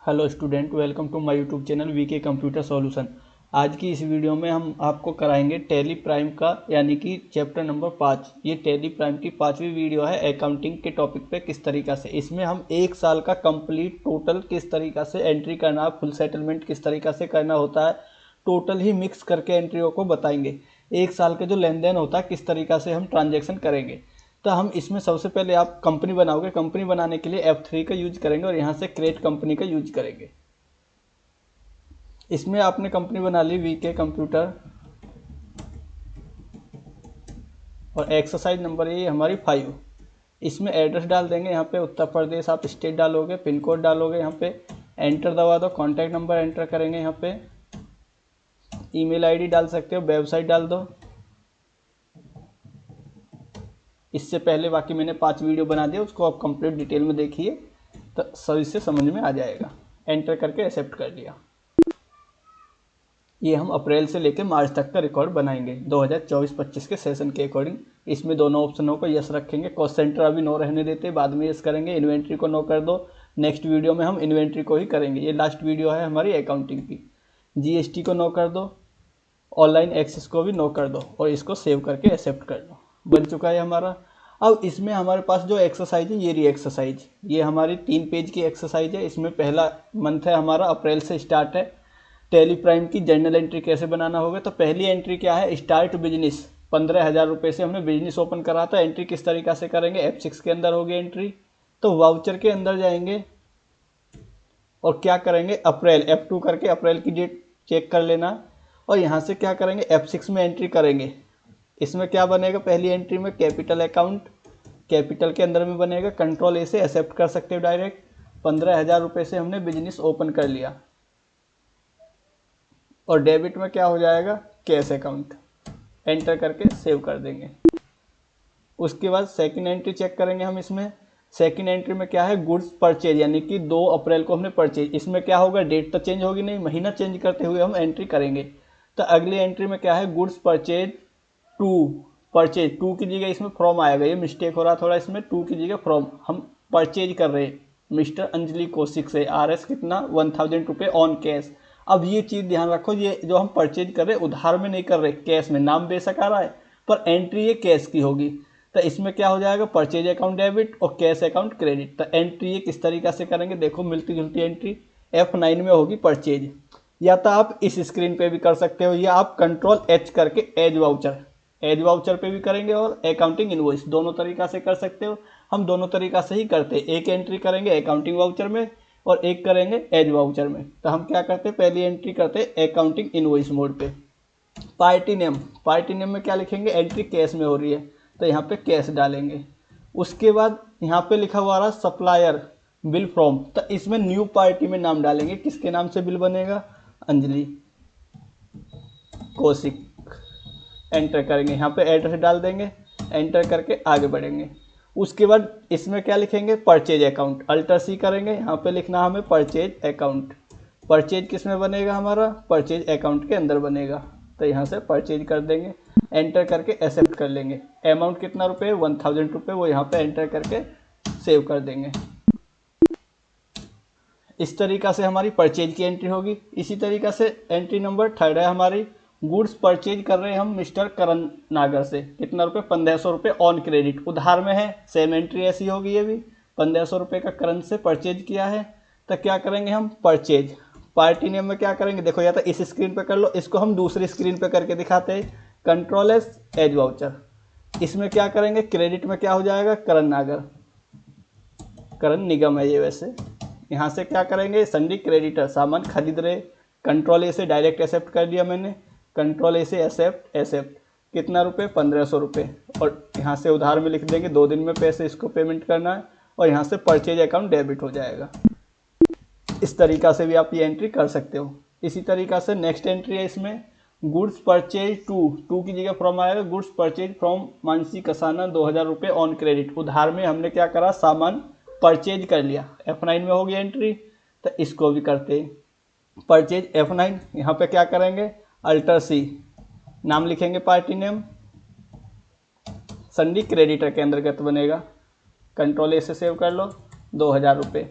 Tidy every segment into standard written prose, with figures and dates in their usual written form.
Hello student, welcome to my YouTube channel VK computer solution. आज की इस video में हम आपको कराएंगे टैली प्राइम का यानी कि चैप्टर नंबर 5। ये टैली प्राइम की 5वीं वीडियो है अकाउंटिंग के टॉपिक पे। किस तरीक़ा से इसमें हम 1 साल का कंप्लीट टोटल किस तरीक़ा से एंट्री करना, फुल सेटलमेंट किस तरीक़ा से करना होता है, टोटल ही मिक्स करके एंट्रियों को बताएंगे। 1 साल के जो लेन देन होता है किस तरीक़ा से हम ट्रांजेक्शन करेंगे। तो हम इसमें सबसे पहले आप कंपनी बनाओगे। कंपनी बनाने के लिए F3 का यूज करेंगे और यहाँ से क्रिएट कंपनी का यूज करेंगे। इसमें आपने कंपनी बना ली वीके कंप्यूटर और एक्सरसाइज नंबर ये हमारी 5। इसमें एड्रेस डाल देंगे। यहाँ पे उत्तर प्रदेश आप स्टेट डालोगे, पिन कोड डालोगे, यहाँ पे एंटर दबा दो, कॉन्टैक्ट नंबर एंटर करेंगे, यहाँ पे ईमेल आईडी डाल सकते हो, वेबसाइट डाल दो। इससे पहले बाकी मैंने 5 वीडियो बना दिया, उसको आप कंप्लीट डिटेल में देखिए तो सभी से समझ में आ जाएगा। एंटर करके एक्सेप्ट कर लिया। ये हम अप्रैल से लेकर मार्च तक का रिकॉर्ड बनाएंगे 2024-25 के सेशन के अकॉर्डिंग। इसमें दोनों ऑप्शनों को यस रखेंगे। कॉस्ट सेंटर अभी नो रहने देते, बाद में यस करेंगे। इन्वेंट्री को नो कर दो। नेक्स्ट वीडियो में हम इन्वेंट्री को ही करेंगे। ये लास्ट वीडियो है हमारी अकाउंटिंग की। जीएसटी को नो कर दो, ऑनलाइन एक्सेस को भी नो कर दो और इसको सेव करके एक्सेप्ट कर दो। बन चुका है हमारा। अब इसमें हमारे पास जो एक्सरसाइज है, ये रही एक्सरसाइज। ये हमारी 3 पेज की एक्सरसाइज है। इसमें पहला मंथ है हमारा, अप्रैल से स्टार्ट है। टैली प्राइम की जर्नल एंट्री कैसे बनाना होगा। तो पहली एंट्री क्या है, स्टार्ट बिजनेस। 15,000 रुपये से हमने बिजनेस ओपन करा था। एंट्री किस तरीका से करेंगे, F6 के अंदर होगी एंट्री। तो वाउचर के अंदर जाएंगे और क्या करेंगे, अप्रैल F2 करके अप्रैल की डेट चेक कर लेना। और यहाँ से क्या करेंगे, F6 में एंट्री करेंगे। इसमें क्या बनेगा, पहली एंट्री में कैपिटल अकाउंट, कैपिटल के अंदर में बनेगा। कंट्रोल ए से एक्सेप्ट कर सकते हो डायरेक्ट। 15,000 रुपये से हमने बिजनेस ओपन कर लिया। और डेबिट में क्या हो जाएगा, कैश अकाउंट। एंटर करके सेव कर देंगे। उसके बाद सेकंड एंट्री चेक करेंगे हम। इसमें सेकंड एंट्री में क्या है, गुड्स परचेज, यानी कि 2 अप्रैल को हमने परचेज। इसमें क्या होगा, डेट तो चेंज होगी नहीं, महीना चेंज करते हुए हम एंट्री करेंगे। तो अगली एंट्री में क्या है, goods purchase to, purchase to की जगह इसमें फ्रॉम आएगा। ये मिस्टेक हो रहा थोड़ा, इसमें टू की जगह फ्रॉम। हम परचेज कर रहे हैं मिस्टर अंजलि कौशिक से। RS कितना, 1000 रुपये ऑन कैश। अब ये चीज़ ध्यान रखो, ये जो हम परचेज कर रहे हैं उधार में नहीं कर रहे, कैश में। नाम बेशक आ रहा है पर एंट्री ये कैश की होगी। तो इसमें क्या हो जाएगा, परचेज अकाउंट डेबिट और कैश अकाउंट क्रेडिट। तो एंट्री ये किस तरीका से करेंगे, देखो मिलती जुलती एंट्री। F9 में होगी परचेज। या तो आप इस स्क्रीन पे भी कर सकते हो, या आप कंट्रोल H करके एज वाउचर, एज वाउचर पे भी करेंगे और अकाउंटिंग इनवॉइस, दोनों तरीका से कर सकते हो। हम दोनों तरीका से ही करते हैं। एक एंट्री करेंगे अकाउंटिंग वाउचर में और एक करेंगे एज वाउचर में। तो हम क्या करते हैं, पहली एंट्री करते हैं अकाउंटिंग इनवॉइस मोड पे। पार्टी नेम, पार्टी नेम में क्या लिखेंगे, एंट्री कैश में हो रही है तो यहाँ पे कैश डालेंगे। उसके बाद यहाँ पे लिखा हुआ रहा सप्लायर बिल फ्रॉम, तो इसमें न्यू पार्टी में नाम डालेंगे। किसके नाम से बिल बनेगा, अंजलि कौशिक। एंटर करेंगे, यहाँ पे एड्रेस डाल देंगे, एंटर करके आगे बढ़ेंगे। उसके बाद इसमें क्या लिखेंगे, परचेज अकाउंट। अल्टर C करेंगे, यहाँ पे लिखना हमें परचेज अकाउंट। परचेज किस में बनेगा हमारा, परचेज अकाउंट के अंदर बनेगा। तो यहाँ से परचेज कर देंगे, एंटर करके एक्सेप्ट कर लेंगे। अमाउंट कितना रुपये, 1000 रुपये, वो यहाँ पे एंटर करके सेव कर देंगे। इस तरीका से हमारी परचेज की एंट्री होगी। इसी तरीका से एंट्री नंबर 3 है हमारी, गुड्स परचेज कर रहे हैं हम मिस्टर करण नागर से। कितना रुपये, 1500 रुपये ऑन क्रेडिट, उधार में है। सेम एंट्री ऐसी होगी, ये भी 1500 रुपये का करण से परचेज किया है। तो क्या करेंगे हम, परचेज। पार्टी नेम में क्या करेंगे, देखो या तो इस स्क्रीन पे कर लो, इसको हम दूसरी स्क्रीन पे करके दिखाते हैं। Control S as voucher. इसमें क्या करेंगे, क्रेडिट में क्या हो जाएगा, करण नागर, करण निगम है ये वैसे। यहाँ से क्या करेंगे, संडी क्रेडिटर, सामान खरीद रहे। कंट्रोल A से डायरेक्ट एक्सेप्ट कर दिया मैंने। कंट्रोल A से एक्सेप्ट, एक्सेप्ट। कितना रुपये, 1500 रुपये। और यहाँ से उधार में लिख देंगे, 2 दिन में पैसे इसको पेमेंट करना है। और यहाँ से परचेज अकाउंट डेबिट हो जाएगा। इस तरीका से भी आप ये एंट्री कर सकते हो। इसी तरीका से नेक्स्ट एंट्री है इसमें, गुड्स परचेज टू की जगह फ्रॉम आएगा। Goods purchase from Mansi Kasana, 2000 रुपये ऑन क्रेडिट। उधार में हमने क्या करा, सामान परचेज कर लिया। F9 में होगी एंट्री, तो इसको भी करते हैं परचेज F9। यहाँ पे क्या करेंगे, अल्टर C, नाम लिखेंगे पार्टी नेम, संडी क्रेडिटर के अंतर्गत बनेगा। कंट्रोल A से सेव कर लो, 2000 रुपये।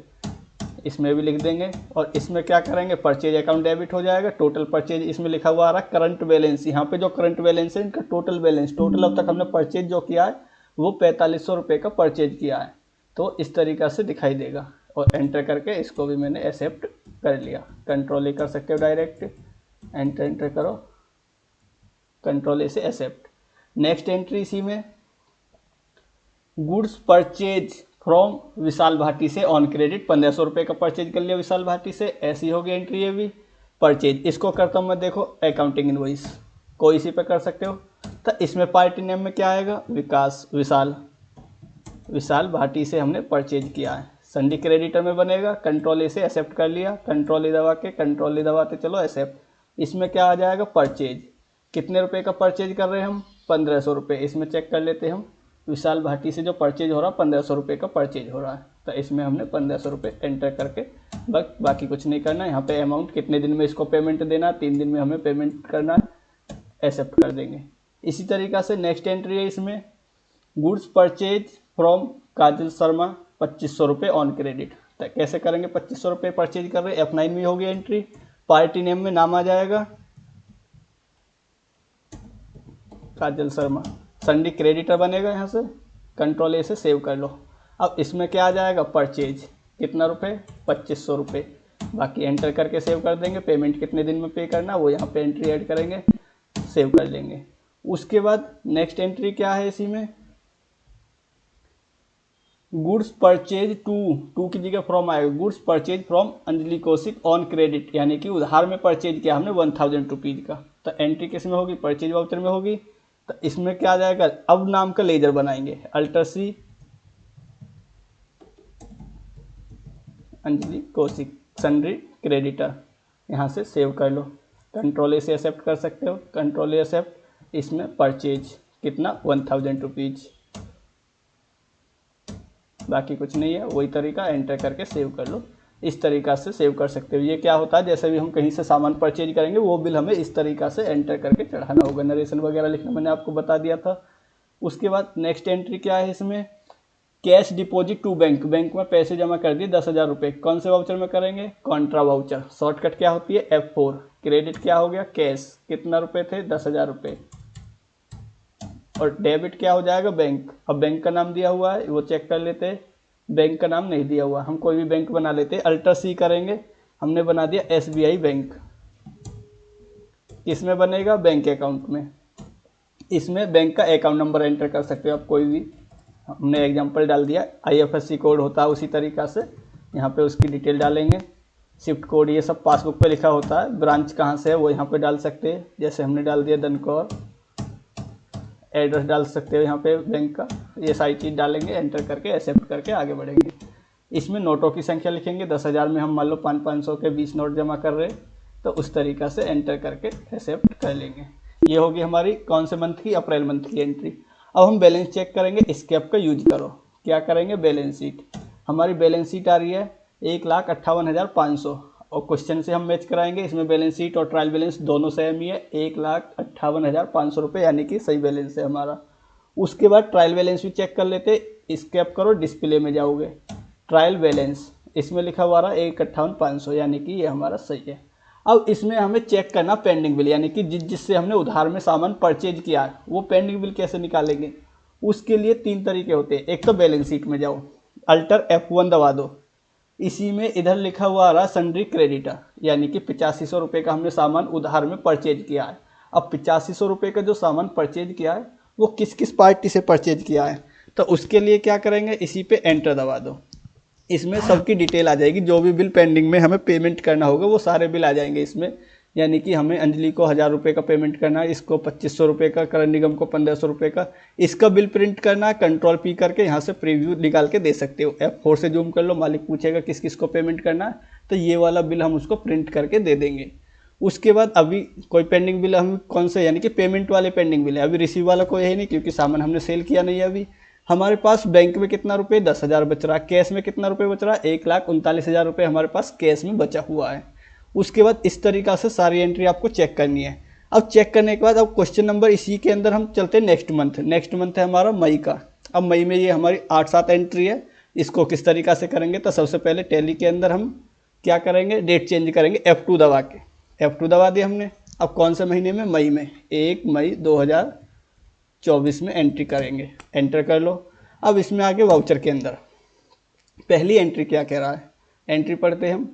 इसमें भी लिख देंगे। और इसमें क्या करेंगे, परचेज अकाउंट डेबिट हो जाएगा। टोटल परचेज इसमें लिखा हुआ आ रहा है करंट बैलेंस, यहाँ पे जो करंट बैलेंस है इनका टोटल बैलेंस, टोटल अब तक हमने परचेज जो किया है वो 4500 रुपये का परचेज किया है, तो इस तरीक़ा से दिखाई देगा। और एंटर करके इसको भी मैंने एक्सेप्ट कर लिया। कंट्रोल ए कर सकते हो डायरेक्ट, एंटर करो, कंट्रोल ए से एक्सेप्ट। नेक्स्ट एंट्री इसी में गुड्स परचेज फ्रॉम विशाल भाटी से ऑन क्रेडिट, 1500 रुपये का परचेज कर लिया विशाल भाटी से, ऐसी होगी एंट्री ये भी। परचेज इसको करता हूँ मैं, देखो अकाउंटिंग इनवॉइस, कोई इसी पे कर सकते हो। तो इसमें पार्टी नेम में क्या आएगा, विकास, विशाल भाटी से हमने परचेज किया है, संडी क्रेडिटर में बनेगा। कंट्रोल ए से एक्सेप्ट कर लिया, कंट्रोल ए दबा के, कंट्रोल ए दबाते चलो एक्सेप्ट। इसमें क्या आ जाएगा, परचेज, कितने रुपए का परचेज कर रहे हैं हम, 1500 रुपये। इसमें चेक कर लेते हैं हम, विशाल भाटी से जो परचेज हो रहा है 1500 रुपये का परचेज हो रहा है, तो इसमें हमने 1500 रुपये एंटर करके बस बाकी कुछ नहीं करना है। यहाँ पे अमाउंट कितने दिन में इसको पेमेंट देना है, 3 दिन में हमें पेमेंट करना है, एक्सेप्ट कर देंगे। इसी तरीक़ा से नेक्स्ट एंट्री है इसमें गुड्स परचेज फ्रॉम काजल शर्मा 2500 रुपये ऑन क्रेडिट। तो कैसे करेंगे, 2500 रुपये परचेज कर रहे हैं, F9 में होगी एंट्री। पार्टी नेम में नाम आ जाएगा काजल शर्मा, संडी क्रेडिटर बनेगा, यहाँ से कंट्रोल ए से सेव कर लो। अब इसमें क्या आ जाएगा, परचेज कितना रुपये, 2500 रुपये। बाकी एंटर करके सेव कर देंगे। पेमेंट कितने दिन में पे करना वो यहाँ पे एंट्री ऐड करेंगे, सेव कर लेंगे। उसके बाद नेक्स्ट एंट्री क्या है इसी में, गुड्स परचेज टू की जगह फ्रॉम आएगा, goods purchase from Anjali Kaushik on credit, यानी कि उधार में परचेज किया हमने 1000 रुपीज़ का। तो एंट्री किस में होगी, परचेज वाउचर में होगी। तो इसमें क्या आ जाएगा, अब नाम का लेजर बनाएंगे, अल्टर सी अंजलि कौशिक सन्ड्री क्रेडिटर, यहाँ से सेव कर लो। कंट्रोल ए से एक्सेप्ट कर सकते हो, कंट्रोल ए एक्सेप्ट। इसमें परचेज कितना, 1000 रुपीज़, बाकी कुछ नहीं है, वही तरीका एंटर करके सेव कर लो। इस तरीका से सेव कर सकते हो। ये क्या होता है, जैसे भी हम कहीं से सामान परचेज करेंगे वो बिल हमें इस तरीका से एंटर करके चढ़ाना होगा। नरेशन वगैरह लिखना मैंने आपको बता दिया था। उसके बाद नेक्स्ट एंट्री क्या है इसमें, cash deposit to bank, bank में पैसे जमा कर दिए 10,000 रुपये, कौन से वाउचर में करेंगे, कॉन्ट्रा वाउचर। शॉर्टकट क्या होती है, F4। क्रेडिट क्या हो गया, कैश, कितना रुपये थे, 10,000 रुपये। और डेबिट क्या हो जाएगा, बैंक। अब बैंक का नाम दिया हुआ है वो चेक कर लेते हैं, बैंक का नाम नहीं दिया हुआ, हम कोई भी बैंक बना लेते हैं, अल्टर सी करेंगे। हमने बना दिया SBI बैंक, किस में बनेगा, बैंक अकाउंट में। इसमें बैंक का अकाउंट नंबर एंटर कर सकते हो आप कोई भी, हमने एग्जांपल डाल दिया। IFSC कोड होता है उसी तरीक़ा से यहाँ पे उसकी डिटेल डालेंगे। शिफ्ट कोड ये सब पासबुक पे लिखा होता है, ब्रांच कहाँ से है वो यहाँ पे डाल सकते हैं, जैसे हमने डाल दिया दनकौर। एड्रेस डाल सकते हो यहाँ पे बैंक का, ये सारी चीज़ डालेंगे, एंटर करके एक्सेप्ट करके आगे बढ़ेंगे। इसमें नोटों की संख्या लिखेंगे, 10,000 में हम मान लो 500 के 20 नोट जमा कर रहे हैं, तो उस तरीक़ा से एंटर करके एक्सेप्ट कर लेंगे। ये होगी हमारी कौन से मंथ की, अप्रैल मंथ की एंट्री। अब हम बैलेंस चेक करेंगे, स्केप का यूज करो। क्या करेंगे, बैलेंस शीट, हमारी बैलेंस शीट आ रही है 1,58,500 और क्वेश्चन से हम मैच कराएंगे। इसमें बैलेंस शीट और ट्रायल बैलेंस दोनों सेम ही है, 1,58,500 रुपये, यानी कि सही बैलेंस है हमारा। उसके बाद ट्रायल बैलेंस भी चेक कर लेते, स्केप करो, डिस्प्ले में जाओगे, ट्रायल बैलेंस, इसमें लिखा हुआ रहा 1,58,500, यानी कि ये हमारा सही है। अब इसमें हमें चेक करना पेंडिंग बिल, यानी कि जिससे हमने उधार में सामान परचेज किया है वो पेंडिंग बिल कैसे निकालेंगे। उसके लिए 3 तरीके होते हैं। एक तो बैलेंस शीट में जाओ, अल्टर F1 दबा दो, इसी में इधर लिखा हुआ आ रहा सन्ड्री क्रेडिटर, यानी कि 8500 रुपये का हमने सामान उधार में परचेज किया है। अब 8500 रुपये का जो सामान परचेज किया है वो किस किस पार्टी से परचेज किया है, तो उसके लिए क्या करेंगे, इसी पे एंटर दबा दो। इसमें सबकी डिटेल आ जाएगी, जो भी बिल पेंडिंग में हमें पेमेंट करना होगा वो सारे बिल आ जाएंगे इसमें। यानी कि हमें अंजलि को 1000 रुपये का पेमेंट करना है, इसको 2500 रुपये का, करण निगम को 1500 रुपये का, इसका बिल प्रिंट करना है। कंट्रोल P करके यहाँ से प्रीव्यू निकाल के दे सकते हो। F4 से जूम कर लो, मालिक पूछेगा किस किस को पेमेंट करना है, तो ये वाला बिल हम उसको प्रिंट करके दे देंगे। उसके बाद अभी कोई पेंडिंग बिल हम कौन से, यानी कि पेमेंट वाले पेंडिंग बिल है, अभी रिसीव वाला कोई है नहीं क्योंकि सामान हमने सेल किया नहीं है। अभी हमारे पास बैंक में कितना रुपये, 10,000 बच रहा है, कैश में कितना रुपये बच रहा है, 1,39,000 रुपये हमारे पास कैश में बचा हुआ है। उसके बाद इस तरीक़ा से सारी एंट्री आपको चेक करनी है। अब चेक करने के बाद अब क्वेश्चन नंबर इसी के अंदर हम चलते हैं नेक्स्ट मंथ। नेक्स्ट मंथ है हमारा मई का। अब मई में ये हमारी 8-7 एंट्री है, इसको किस तरीका से करेंगे, तो सबसे पहले टैली के अंदर हम क्या करेंगे, डेट चेंज करेंगे F2 दबा के। F2 दबा दिया हमने। अब कौन से महीने में, मई में, 1 मई 2024 में एंट्री करेंगे, एंटर कर लो। अब इसमें आगे वाउचर के अंदर पहली एंट्री क्या कह रहा है, एंट्री पढ़ते हैं हम।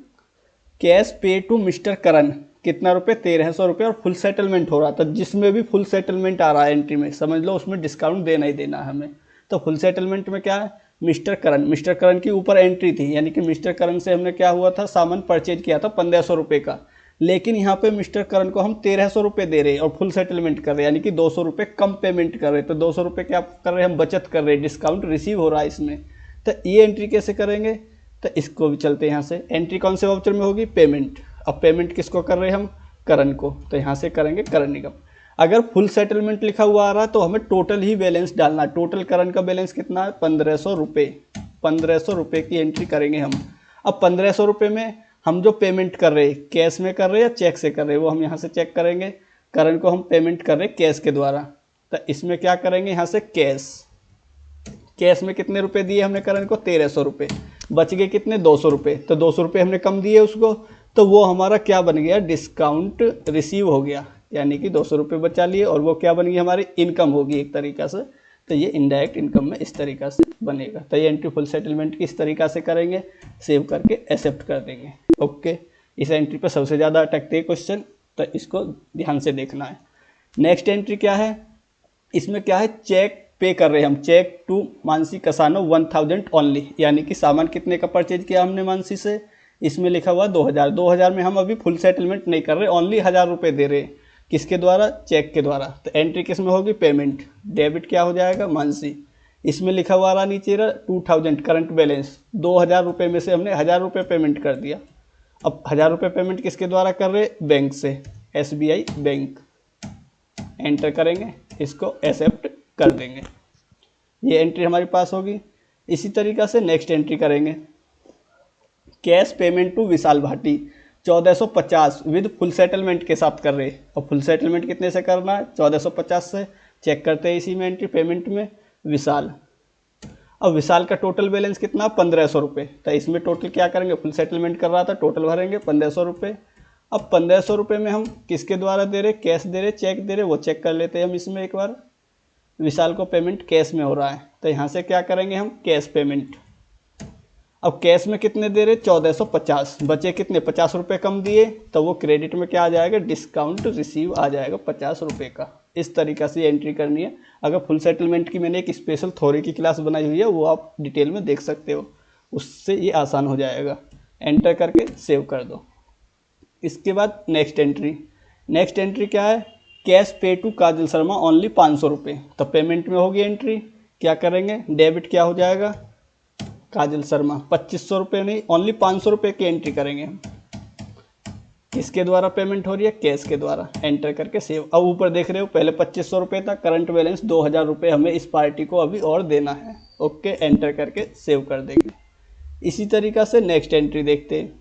कैश पे टू मिस्टर करण, कितना रुपये, 1300 रुपये, और फुल सेटलमेंट हो रहा था। जिसमें भी फुल सेटलमेंट आ रहा है एंट्री में, समझ लो उसमें डिस्काउंट देना ही देना है हमें। तो फुल सेटलमेंट में क्या है, मिस्टर करण, मिस्टर करण की ऊपर एंट्री थी, यानी कि मिस्टर करण से हमने क्या हुआ था, सामान परचेज किया था 1500 रुपये का। लेकिन यहाँ पे मिस्टर करण को हम 1300 रुपये दे रहे हैं और फुल सेटलमेंट कर रहे हैं, यानी कि 200 रुपये कम पेमेंट कर रहे हैं। तो 200 रुपये क्या कर रहे हैं, हम बचत कर रहे हैं, डिस्काउंट रिसीव हो रहा है इसमें। तो ये एंट्री कैसे करेंगे, तो इसको भी चलते हैं यहाँ से। एंट्री कौन से वाउचर में होगी, पेमेंट। अब पेमेंट किसको कर रहे हैं हम, करण को, तो यहाँ से करेंगे करण निगम। अगर फुल सेटलमेंट लिखा हुआ आ रहा है तो हमें टोटल ही बैलेंस डालना है। टोटल करण का बैलेंस कितना है, 1500 रुपये। 1500 रुपये की एंट्री करेंगे हम। अब 1500 रुपये में हम जो पेमेंट कर रहे हैं, कैश में कर रहे हैं या चेक से कर रहे हैं, वो हम यहाँ से चेक करेंगे। करण को हम पेमेंट कर रहे हैं कैश के द्वारा, तो इसमें क्या करेंगे, यहाँ से कैश। कैश में कितने रुपए दिए हमने करण को, 1300 रुपये। बच गए कितने, 200 रुपये। तो 200 रुपये हमने कम दिए उसको, तो वो हमारा क्या बन गया, डिस्काउंट रिसीव हो गया, यानी कि 200 रुपये बचा लिए, और वो क्या बन गई, हमारी इनकम होगी एक तरीका से। तो ये इनडायरेक्ट इनकम में इस तरीका से बनेगा। तो ये एंट्री फुल सेटलमेंट की इस तरीका से करेंगे, सेव करके एक्सेप्ट कर देंगे। ओके, इस एंट्री पर सबसे ज़्यादा अटकते हैं क्वेश्चन, तो इसको ध्यान से देखना है। नेक्स्ट एंट्री क्या है, इसमें क्या है, चेक पे कर रहे हैं हम, चेक टू मानसी कसानो 1000 ओनली, यानी कि सामान कितने का परचेज किया हमने मानसी से, इसमें लिखा हुआ 2000। 2000 में हम अभी फुल सेटलमेंट नहीं कर रहे, ओनली 1000 रुपये दे रहे हैं। किसके द्वारा, चेक के द्वारा। तो एंट्री किस में होगी, पेमेंट। डेबिट क्या हो जाएगा, मानसी। इसमें लिखा हुआ रहा नीचे 2000 करंट बैलेंस, 2000 रुपये में से हमने 1000 रुपये पेमेंट कर दिया। अब 1000 रुपये पेमेंट किसके द्वारा कर रहे, बैंक से, SBI बैंक। एंटर करेंगे, इसको एक्सेप्ट कर देंगे। ये एंट्री हमारे पास होगी। इसी तरीक़ा से नेक्स्ट एंट्री करेंगे, cash payment to Vishal Bhati 1450 with full settlement के साथ कर रहे। और फुल सेटलमेंट कितने से करना है, 1450 से। चेक करते हैं इसी में एंट्री, पेमेंट में विशाल। अब विशाल का टोटल बैलेंस कितना, 1500 रुपये। तो इसमें टोटल क्या करेंगे, फुल सेटलमेंट कर रहा था, टोटल भरेंगे 1500 रुपये। अब 1500 रुपये में हम किसके द्वारा दे रहे, कैश दे रहे, चेक दे रहे, वो चेक कर लेते हैं हम इसमें एक बार। विशाल को पेमेंट कैश में हो रहा है, तो यहाँ से क्या करेंगे हम, कैश पेमेंट। अब कैश में कितने दे रहे, 1450, बचे कितने, 50 रुपये कम दिए, तो वो क्रेडिट में क्या आ जाएगा, डिस्काउंट रिसीव आ जाएगा 50 रुपये का। इस तरीक़ा से एंट्री करनी है। अगर फुल सेटलमेंट की मैंने एक स्पेशल थ्योरी की क्लास बनाई हुई है, वो आप डिटेल में देख सकते हो, उससे ये आसान हो जाएगा। एंटर करके सेव कर दो। इसके बाद नेक्स्ट एंट्री, नेक्स्ट एंट्री क्या है, cash pay to Kajal Sharma only 500 रुपये। तो पेमेंट में होगी एंट्री, क्या करेंगे, डेबिट क्या हो जाएगा, काजल शर्मा 2500 रुपये नहीं, ओनली 500 रुपये की एंट्री करेंगे हम। किसके द्वारा पेमेंट हो रही है, कैश के द्वारा। एंटर करके सेव। अब ऊपर देख रहे हो पहले 2500 रुपये था, करंट बैलेंस 2000 रुपये हमें इस पार्टी को अभी और देना है। ओके, एंटर करके सेव कर देंगे। इसी तरीक़ा से नेक्स्ट एंट्री देखते हैं,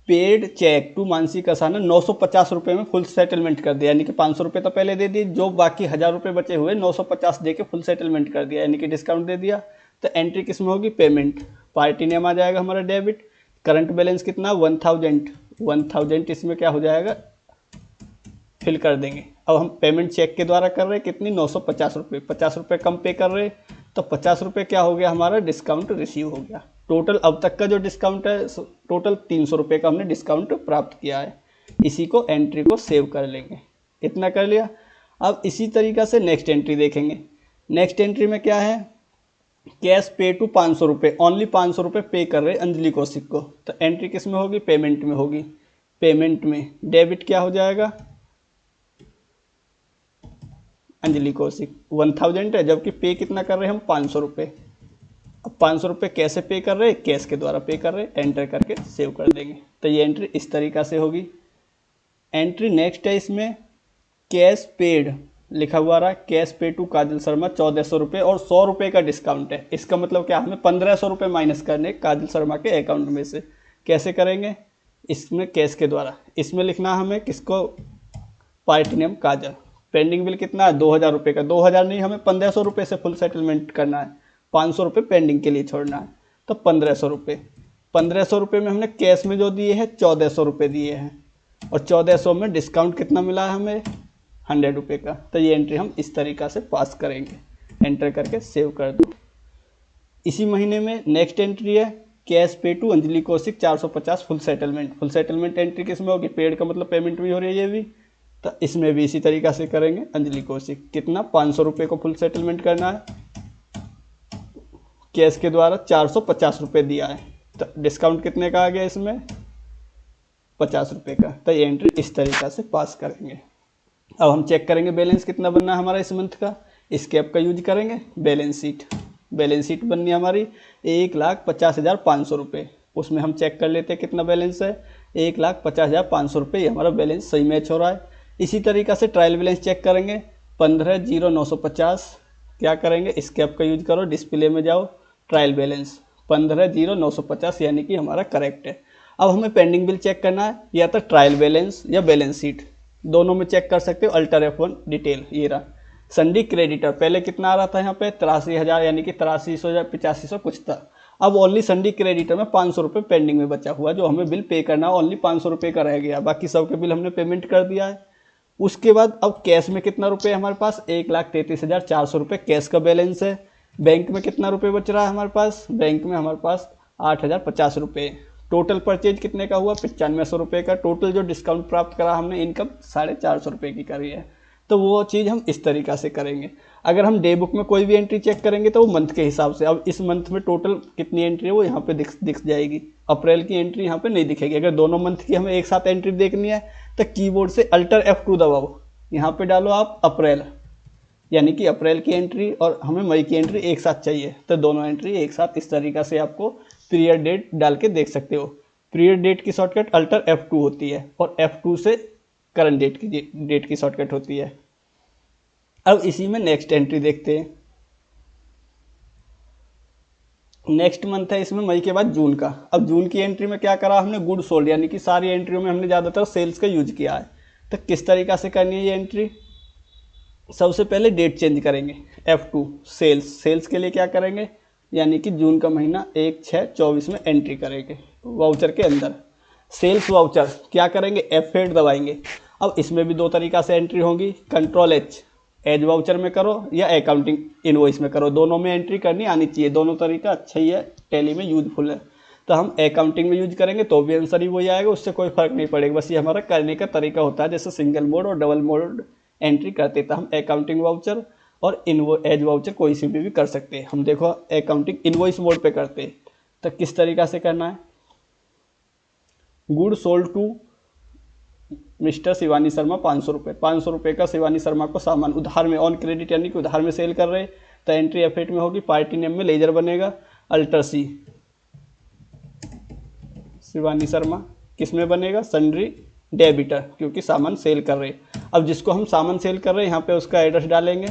paid cheque to Mansi Kasana 950 रुपये में फुल सेटलमेंट कर दिया, यानी कि 500 रुपये तो पहले दे दिए, जो बाकी 1000 रुपये बचे हुए 950 दे के फुल सेटलमेंट कर दिया, यानी कि डिस्काउंट दे दिया। तो एंट्री किस में होगी, पेमेंट। पार्टी नेम आ जाएगा हमारा डेबिट। करंट बैलेंस कितना, 1000। इसमें क्या हो जाएगा, फिल कर देंगे। अब हम पेमेंट चेक के द्वारा कर रहे हैं, कितनी, 950 रुपये। 50 रुपये कम पे कर रहे, तो 50 रुपये क्या हो गया हमारा, डिस्काउंट रिसीव हो गया। टोटल अब तक का जो डिस्काउंट है, टोटल 300 रुपये का हमने डिस्काउंट प्राप्त किया है। इसी को एंट्री को सेव कर लेंगे। इतना कर लिया। अब इसी तरीक़ा से नेक्स्ट एंट्री देखेंगे। नेक्स्ट एंट्री में क्या है, कैश पे टू 500 रुपये, ओनली 500 रुपये पे कर रहे अंजलि कौशिक को। तो एंट्री किस में होगी, पेमेंट में होगी। पेमेंट में डेबिट क्या हो जाएगा, अंजलि कौशिक 1000 है, जबकि पे कितना कर रहे हैं हम, 500 रुपये। अब 500 रुपये कैसे पे कर रहे हैं, कैश के द्वारा पे कर रहे हैं। एंटर करके सेव कर देंगे। तो ये एंट्री इस तरीक़ा से होगी। एंट्री नेक्स्ट है, इसमें कैश पेड लिखा हुआ रहा, कैश पे टू काजल शर्मा 1400 रुपये और 100 रुपये का डिस्काउंट है। इसका मतलब क्या, हमें 1500 रुपये माइनस करने काजल शर्मा के अकाउंट में से। कैसे करेंगे, इसमें कैश के द्वारा। इसमें लिखना हमें किसको, पार्टी नेम काजल। पेंडिंग बिल कितना है, 2000 रुपये का। 2000 नहीं, हमें 1500 रुपये से फुल सेटलमेंट करना है। ₹500 पेंडिंग के लिए छोड़ना है, तो ₹1500। ₹1500 में हमने कैश में जो दिए हैं ₹1400 दिए हैं, और 1400 में डिस्काउंट कितना मिला है हमें, ₹100 का। तो ये एंट्री हम इस तरीक़ा से पास करेंगे। एंटर करके सेव कर दो। इसी महीने में नेक्स्ट एंट्री है cash pay to Anjali Kaushik 450 full settlement. Full settlement entry किस में होगी, पेड का मतलब पेमेंट भी हो रही है ये भी, तो इसमें भी इसी तरीक़ा से करेंगे। अंजलि कौशिक कितना, ₹500 को फुल सेटलमेंट करना है, कैश के द्वारा ₹450 दिया है, तो डिस्काउंट कितने का आ गया इसमें, ₹50 का। तो ये एंट्री इस तरीक़ा से पास करेंगे। अब हम चेक करेंगे बैलेंस कितना बनना है हमारा इस मंथ का। स्केप का यूज करेंगे, बैलेंस शीट बननी है हमारी ₹1,50,500। उसमें हम चेक कर लेते हैं कितना बैलेंस है, ₹1,50,500। ये हमारा बैलेंस सही मैच हो रहा है। इसी तरीक़ा से ट्रायल बैलेंस चेक करेंगे 15,0950। क्या करेंगे, स्केप का यूज करो, डिस्प्ले में जाओ, ट्रायल बैलेंस 15,0950 यानी कि हमारा करेक्ट है। अब हमें पेंडिंग बिल चेक करना है, या तो ट्रायल बैलेंस या बैलेंस शीट, दोनों में चेक कर सकते हो। अल्टर F1 डिटेल ये रहा। संडी क्रेडिटर पहले कितना आ रहा था यहाँ पे 83,000 यानी कि 8300 या 8500 कुछ था। अब ओनली संडी क्रेडिटर में ₹500 पेंडिंग में बचा हुआ, जो हमें बिल पे करना है ओनली ₹500 का रह गया, बाकी सब के बिल हमने पेमेंट कर दिया है। उसके बाद अब कैश में कितना रुपये है हमारे पास, ₹1,33,400 कैश का बैलेंस है। बैंक में कितना रुपये बच रहा है हमारे पास, बैंक में हमारे पास ₹8,050। टोटल परचेज कितने का हुआ, ₹9500 का। टोटल जो डिस्काउंट प्राप्त करा हमने इनकम ₹450 की करी है। तो वो चीज़ हम इस तरीक़ा से करेंगे। अगर हम डे बुक में कोई भी एंट्री चेक करेंगे तो वो मंथ के हिसाब से, अब इस मंथ में टोटल कितनी एंट्री है वो यहाँ पे दिख जाएगी। अप्रैल की एंट्री यहाँ पे नहीं दिखेगी। अगर दोनों मंथ की हमें एक साथ एंट्री देखनी है तो कीबोर्ड से अल्टर F2 दबाओ, यहाँ पे डालो आप अप्रैल, यानी कि अप्रैल की एंट्री और हमें मई की एंट्री एक साथ चाहिए, तो दोनों एंट्री एक साथ इस तरीक़ा से आपको पीरियड डेट डाल के देख सकते हो। पीरियड डेट की शॉर्टकट अल्टर F2 होती है, और F2 से करंट डेट की शॉर्टकट होती है। अब इसी में नेक्स्ट एंट्री देखते हैं। नेक्स्ट मंथ है, इसमें मई के बाद जून का। अब जून की एंट्री में क्या करा हमने, गुड सोल्ड, यानी कि सारी एंट्रियों में हमने ज़्यादातर सेल्स का यूज किया है। तो किस तरीक़ा से करनी है ये एंट्री, सबसे पहले डेट चेंज करेंगे, F2 सेल्स के लिए क्या करेंगे, यानी कि जून का महीना 1/6/24 में एंट्री करेंगे। वाउचर के अंदर सेल्स वाउचर क्या करेंगे, F8 दबाएंगे। अब इसमें भी दो तरीक़ा से एंट्री होगी, Ctrl+H एज वाउचर में करो या अकाउंटिंग इनवॉइस में करो, दोनों में एंट्री करनी आनी चाहिए। दोनों तरीका अच्छा ही है, टैली में यूजफुल है। तो हम अकाउंटिंग में यूज करेंगे तो भी आंसर ही वही आएगा, उससे कोई फर्क नहीं पड़ेगा। बस ये हमारा करने का तरीका होता है, जैसे सिंगल मोड और डबल मोड एंट्री करते तो हम अकाउंटिंग वाउचर और एज वाउचर कोई सी भी कर सकते हैं। हम देखो अकाउंटिंग इनवॉइस मोड पे करते हैं, तो किस तरीका से करना है, good sold to mister Shivani Sharma ₹500। ₹500 का शिवानी शर्मा को सामान उधार में, ऑन क्रेडिट यानी कि उधार में सेल कर रहे, तो एंट्री F8 में होगी। पार्टी नेम में लेजर बनेगा, अल्टर C शिवानी शर्मा, किस में बनेगा, सन्ड्री डेबिटर, क्योंकि सामान सेल कर रहे। अब जिसको हम सामान सेल कर रहे हैं यहाँ पे उसका एड्रेस डालेंगे,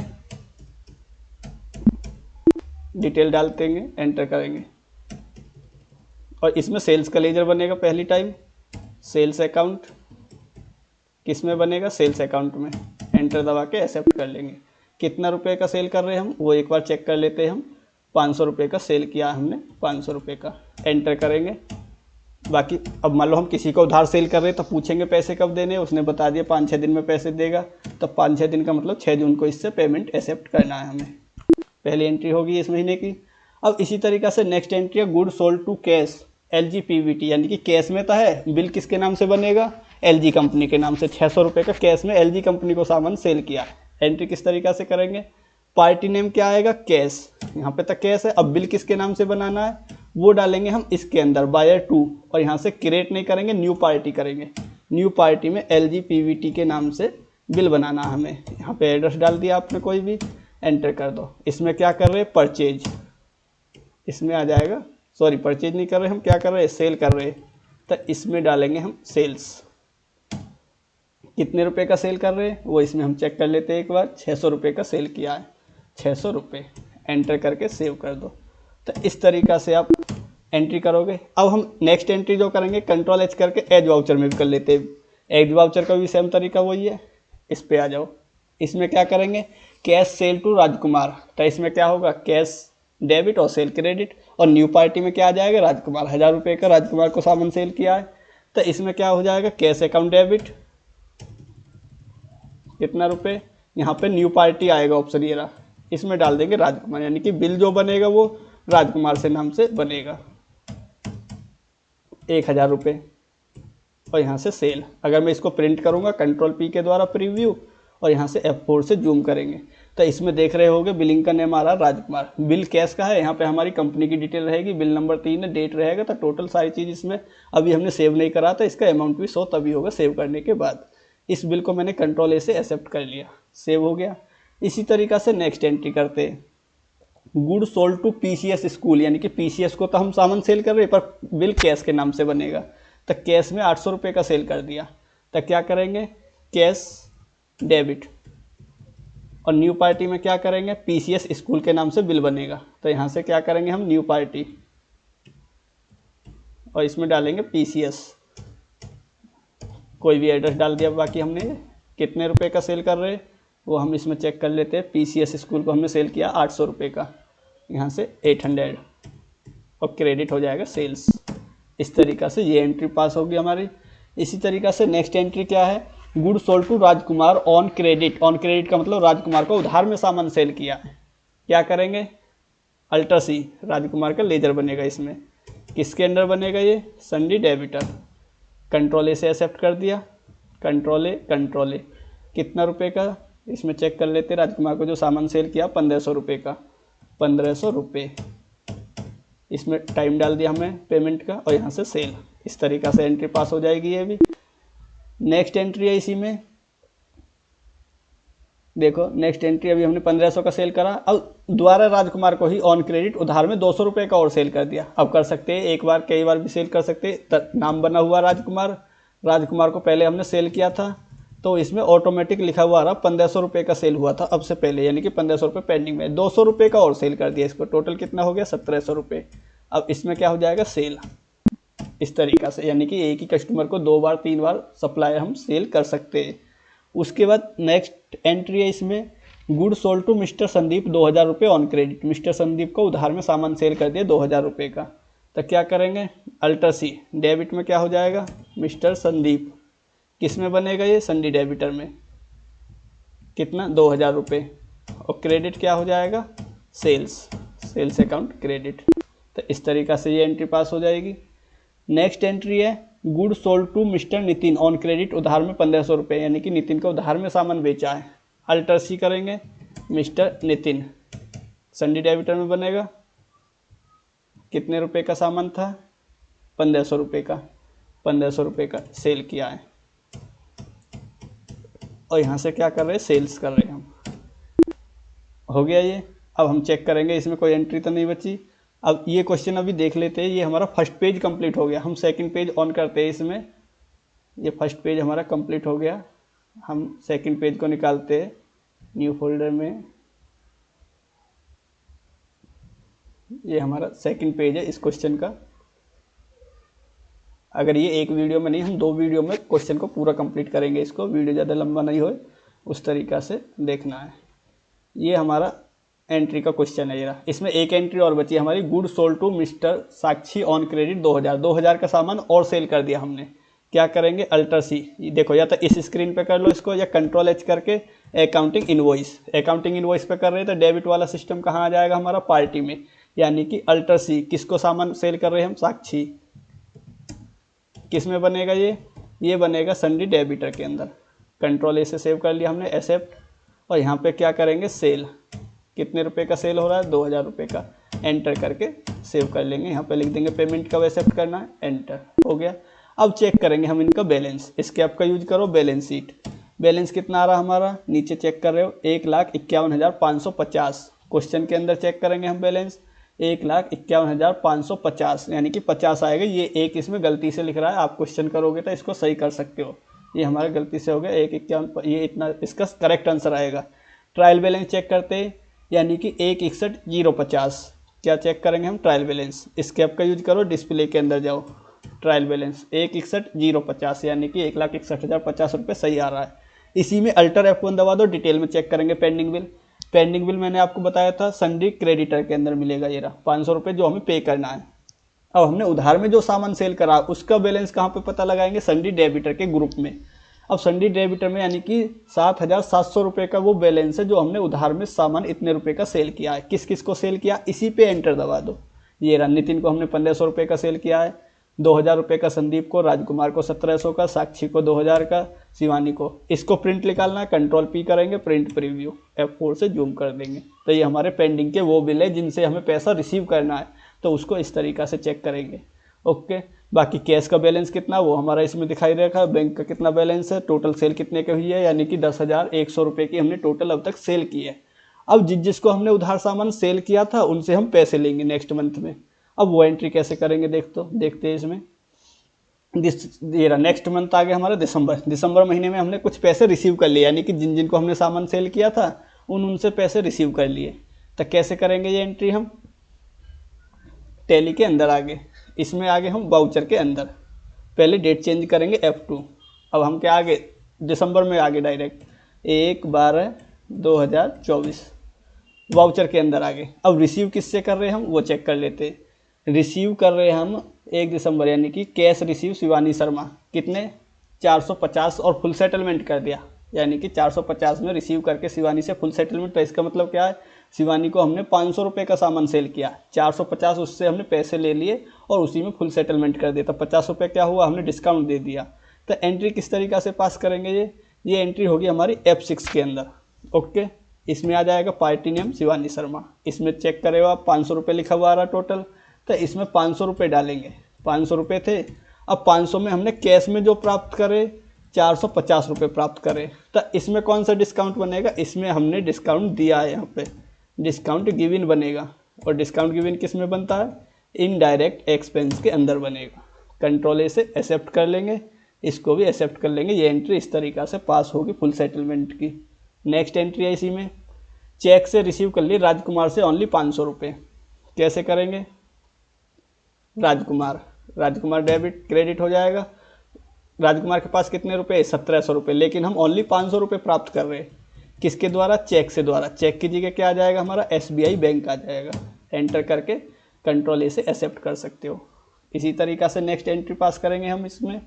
डिटेल डाल देंगे, एंटर करेंगे, और इसमें सेल्स का लेजर बनेगा पहली टाइम। सेल्स अकाउंट किस में बनेगा, सेल्स अकाउंट में, एंटर दबा के एक्सेप्ट कर लेंगे। कितना रुपए का सेल कर रहे हैं हम वो एक बार चेक कर लेते हैं। हम ₹500 का सेल किया हमने, ₹500 का, एंटर करेंगे। बाकी अब मान लो हम किसी को उधार सेल कर रहे हैं तो पूछेंगे पैसे कब देने, उसने बता दिया 5-6 दिन में पैसे देगा, तो 5-6 दिन का मतलब 6 जून को इससे पेमेंट एक्सेप्ट करना है हमें। पहली एंट्री होगी इस महीने की। अब इसी तरीक़ा से नेक्स्ट एंट्री है good sold to cash LG PVT, यानी कि कैश में तो है, बिल किसके नाम से बनेगा, LG कंपनी के नाम से। ₹600 का कैश में LG कंपनी को सामान सेल किया। एंट्री किस तरीक़ा से करेंगे, पार्टी नेम क्या आएगा, कैश, यहाँ पे तक कैश है। अब बिल किसके नाम से बनाना है वो डालेंगे हम इसके अंदर, बायर टू, और यहाँ से क्रिएट नहीं करेंगे, न्यू पार्टी करेंगे। न्यू पार्टी में LG PVT के नाम से बिल बनाना हमें। यहाँ पे एड्रेस डाल दिया आपने कोई भी, एंटर कर दो। इसमें क्या कर रहे हैं, परचेज, इसमें आ जाएगा, सॉरी परचेज नहीं कर रहे हम, क्या कर रहे हैं, सेल कर रहे हैं, तो इसमें डालेंगे हम सेल्स। कितने रुपए का सेल कर रहे हैं वो इसमें हम चेक कर लेते हैं एक बार। ₹600 का सेल किया है, ₹600, एंटर करके सेव कर दो। तो इस तरीक़ा से आप एंट्री करोगे। अब हम नेक्स्ट एंट्री जो करेंगे Ctrl+H करके एज वाउचर में भी कर लेते हैं। एज वाउचर का भी सेम तरीका वही है। इस पे आ जाओ, इसमें क्या करेंगे, कैश सेल टू राजकुमार, तो इसमें क्या होगा, कैश डेबिट और सेल क्रेडिट। और न्यू पार्टी में क्या आ जाएगा, राजकुमार 1000 रुपये का राजकुमार को सामान सेल किया है, तो इसमें क्या हो जाएगा, कैश अकाउंट डेबिट कितना रुपये, यहाँ पे न्यू पार्टी आएगा ऑप्शन ये रहा, इसमें डाल देंगे राजकुमार, यानी कि बिल जो बनेगा वो राजकुमार से नाम से बनेगा 1000 रुपये। और यहाँ से सेल, अगर मैं इसको प्रिंट करूँगा कंट्रोल पी के द्वारा प्रीव्यू, और यहाँ से F4 से जूम करेंगे, तो इसमें देख रहे होंगे बिलिंग का नेम आ रहा है राजकुमार, बिल कैश का है, यहाँ पे हमारी कंपनी की डिटेल रहेगी, बिल नंबर 3 है, डेट रहेगा, तो टोटल सारी चीज़ इसमें अभी हमने सेव नहीं करा था, इसका अमाउंट भी 100 तभी होगा सेव करने के बाद। इस बिल को मैंने कंट्रोल ए से एक्सेप्ट कर लिया, सेव हो गया। इसी तरीक़ा से नेक्स्ट एंट्री करते हैं, good sold to PCS school, यानी कि PCS को तो हम सामान सेल कर रहे हैं पर बिल कैश के नाम से बनेगा, तो कैश में 800 रुपये का सेल कर दिया, तो क्या करेंगे, कैश डेबिट। और न्यू पार्टी में क्या करेंगे, PCS स्कूल के नाम से बिल बनेगा, तो यहाँ से क्या करेंगे हम, न्यू पार्टी, और इसमें डालेंगे PCS, कोई भी एड्रेस डाल दिया। बाकी हमने कितने रुपए का सेल कर रहे हैं वो हम इसमें चेक कर लेते हैं। PCS स्कूल को हमने सेल किया 800 रुपये का, यहाँ से 800 और क्रेडिट हो जाएगा सेल्स। इस तरीक़ा से ये एंट्री पास होगी हमारी। इसी तरीक़ा से नेक्स्ट एंट्री क्या है, good sold to Rajkumar on credit. On credit का मतलब राजकुमार को उधार में सामान सेल किया है, क्या करेंगे, अल्टर सी, राजकुमार का लेजर बनेगा, इसमें किसके अंडर बनेगा, ये सन्डी डेबिटर। कंट्रोल ए से एक्सेप्ट कर दिया, कंट्रोल ए कितना रुपए का, इसमें चेक कर लेते, राजकुमार को जो सामान सेल किया 1500 रुपये का, 1500 रुपये, इसमें टाइम डाल दिया हमें पेमेंट का, और यहाँ से सेल। इस तरीक़ा से एंट्री पास हो जाएगी ये भी। नेक्स्ट एंट्री है इसी में, देखो नेक्स्ट एंट्री अभी हमने 1500 का सेल करा, अब दोबारा राजकुमार को ही ऑन क्रेडिट उधार में 200 रुपये का और सेल कर दिया। अब कर सकते हैं एक बार, कई बार भी सेल कर सकते हैं। नाम बना हुआ राजकुमार को पहले हमने सेल किया था, तो इसमें ऑटोमेटिक लिखा हुआ रहा 1500 रुपये का सेल हुआ था अब से पहले, यानी कि 1500 रुपये पेंडिंग में, 200 रुपये का और सेल कर दिया इसको, टोटल कितना हो गया 1700 रुपये। अब इसमें क्या हो जाएगा, सेल। इस तरीक़ा से, यानी कि एक ही कस्टमर को 2 बार 3 बार सप्लाई हम सेल कर सकते हैं। उसके बाद नेक्स्ट एंट्री है इसमें, good sold to mister Sandeep 2000 रुपये ऑन क्रेडिट। मिस्टर संदीप को उधार में सामान सेल कर दिया 2000 रुपये का, तो क्या करेंगे, अल्टर सी, डेबिट में क्या हो जाएगा, मिस्टर संदीप, किस में बनेगा ये, सन्डी डेबिटर में, कितना 2000 रुपये, और क्रेडिट क्या हो जाएगा, सेल्स अकाउंट क्रेडिट। तो इस तरीक़ा से ये एंट्री पास हो जाएगी। नेक्स्ट एंट्री है, good sold to mister Nitin on credit, उधार में 1500 रुपये, यानी कि नितिन को उधार में सामान बेचा है, अल्टर सी करेंगे, मिस्टर नितिन, सन्डी डेबिटर में बनेगा, कितने रुपए का सामान था, 1500 रुपये का, 1500 रुपये का सेल किया है, और यहाँ से क्या कर रहे हैं, सेल्स कर रहे हैं हम। हो गया ये। अब हम चेक करेंगे इसमें कोई एंट्री तो नहीं बची। अब ये क्वेश्चन अभी देख लेते हैं, ये हमारा फर्स्ट पेज कंप्लीट हो गया। हम सेकंड पेज ऑन करते हैं इसमें, ये फर्स्ट पेज हमारा कंप्लीट हो गया। हम सेकंड पेज को निकालते हैं न्यू फोल्डर में, ये हमारा सेकंड पेज है इस क्वेश्चन का। अगर ये एक वीडियो में नहीं, हम 2 वीडियो में क्वेश्चन को पूरा कंप्लीट करेंगे, इसको वीडियो ज़्यादा लंबा नहीं हो उस तरीक़ा से देखना है। ये हमारा एंट्री का क्वेश्चन है ये रहा। इसमें एक एंट्री और बची हमारी, good sold to mister Sakshi on credit 2000 का सामान और सेल कर दिया हमने, क्या करेंगे, अल्टर सी, देखो या तो इस स्क्रीन पे कर लो इसको, या कंट्रोल H करके अकाउंटिंग इनवॉइस पे कर रहे हैं, तो डेबिट वाला सिस्टम कहाँ आ जाएगा हमारा, पार्टी में, यानी कि अल्टर सी, किसको सामान सेल कर रहे हैं हम, साक्षी, किस में बनेगा ये बनेगा सन्डी डेबिटर के अंदर। कंट्रोल A से सेव कर लिया हमने, एक्सेप्ट, और यहाँ पे क्या करेंगे, सेल, कितने रुपए का सेल हो रहा है, 2000 रुपये का, एंटर करके सेव कर लेंगे। यहाँ पे लिख देंगे पेमेंट कब एक्सेप्ट करना है, एंटर, हो गया। अब चेक करेंगे हम इनका बैलेंस, इसके आपका यूज करो बैलेंस शीट। बैलेंस कितना आ रहा हमारा, नीचे चेक कर रहे हो 1,51,550, क्वेश्चन के अंदर चेक करेंगे हम बैलेंस 1,51,550, यानी कि 50 आएगा। ये एक इसमें गलती से लिख रहा है, आप क्वेश्चन करोगे तो इसको सही कर सकते हो, ये हमारा गलती से हो गया 1,51, ये इतना इसका करेक्ट आंसर आएगा। ट्रायल बैलेंस चेक करते हैं, यानी कि 1,61,050, क्या चेक करेंगे हम, ट्रायल बैलेंस, इसके आपका यूज करो, डिस्प्ले के अंदर जाओ, ट्रायल बैलेंस 1,61,050, यानी कि 1,61,050 रुपये सही आ रहा है। इसी में अल्टर F1 दबा दो, डिटेल में चेक करेंगे पेंडिंग बिल। पेंडिंग बिल मैंने आपको बताया था सन्ड्री क्रेडिटर के अंदर मिलेगा, ये रहा 500 रुपये जो हमें पे करना है। अब हमने उधार में जो सामान सेल करा उसका बैलेंस कहाँ पे पता लगाएंगे, सन्ड्री डेबिटर के ग्रुप में। अब सन्ड्री डेबिटर में यानी कि 7,700 रुपये का वो बैलेंस है जो हमने उधार में सामान इतने रुपए का सेल किया है। किस किस को सेल किया, इसी पे एंटर दबा दो। ये रहा, नितिन को हमने 1500 रुपये का सेल किया है, 2000 रुपये का संदीप को, राजकुमार को 1700 का, साक्षी को 2000 का, शिवानी को। इसको प्रिंट निकालना है, कंट्रोल पी करेंगे, प्रिंट प्रीव्यू, F4 से जूम कर देंगे। तो ये हमारे पेंडिंग के वो बिल है जिनसे हमें पैसा रिसीव करना है, तो उसको इस तरीक़ा से चेक करेंगे। ओके, बाकी कैश का बैलेंस कितना वो हमारा इसमें दिखाई रखा है, बैंक का कितना बैलेंस है, टोटल सेल कितने की हुई है, यानी कि 10,100 रुपये की हमने टोटल अब तक सेल की है। अब जिसको हमने उधार सामान सेल किया था उनसे हम पैसे लेंगे नेक्स्ट मंथ में। अब वो एंट्री कैसे करेंगे देखते हैं इसमें। ये रहा, नेक्स्ट मंथ आ गया हमारा दिसंबर महीने में हमने कुछ पैसे रिसीव कर लिए, यानी कि जिनको हमने सामान सेल किया था उनसे पैसे रिसीव कर लिए। तो कैसे करेंगे ये एंट्री हम, टैली के अंदर आगे, इसमें आगे हम वाउचर के अंदर पहले डेट चेंज करेंगे F2। अब हम क्या आगे दिसंबर में आगे डायरेक्ट 1/12/2024 वाउचर के अंदर आगे। अब रिसीव किससे कर रहे हैं हम वो चेक कर लेते हैं। रिसीव कर रहे हैं हम 1 दिसंबर, यानी कि कैश रिसीव शिवानी शर्मा, कितने 450 और फुल सेटलमेंट कर दिया, यानी कि 450 में रिसीव करके शिवानी से फुल सेटलमेंट। तो इसका मतलब क्या है, शिवानी को हमने 500 रुपये का सामान सेल किया, 450 उससे हमने पैसे ले लिए और उसी में फुल सेटलमेंट कर दिया। तो 50 रुपये क्या हुआ, हमने डिस्काउंट दे दिया। तो एंट्री किस तरीक़ा से पास करेंगे, ये एंट्री होगी हमारी F6 के अंदर। ओके, इसमें आ जाएगा पार्टी नेम शिवानी शर्मा, इसमें चेक करे हो आप 500 रुपये लिखा हुआ आ रहा टोटल। तो इसमें 500 रुपये डालेंगे, 500 रुपये थे। अब 500 में हमने कैश में जो प्राप्त करे 450 रुपये प्राप्त करे, तो इसमें कौन सा डिस्काउंट बनेगा, इसमें हमने डिस्काउंट दिया है, यहाँ पे डिस्काउंट गिवन बनेगा। और डिस्काउंट गिवन किस में बनता है, इनडायरेक्ट एक्सपेंस के अंदर बनेगा। कंट्रोल ए से एक्सेप्ट कर लेंगे, इसको भी एक्सेप्ट कर लेंगे। ये एंट्री इस तरीक़ा से पास होगी फुल सेटलमेंट की। नेक्स्ट एंट्री है इसी में, चेक से रिसीव कर लिए राजकुमार से ओनली 500 रुपये। कैसे करेंगे, राजकुमार डेबिट क्रेडिट हो जाएगा। राजकुमार के पास कितने रुपए, 1700 रुपये, लेकिन हम ओनली 500 रुपये प्राप्त कर रहे हैं। किसके द्वारा, चेक से द्वारा। चेक की जगह क्या आ जाएगा हमारा, SBI बैंक आ जाएगा। एंटर करके कंट्रोल ए से एक्सेप्ट कर सकते हो। इसी तरीक़ा से नेक्स्ट एंट्री पास करेंगे हम इसमें,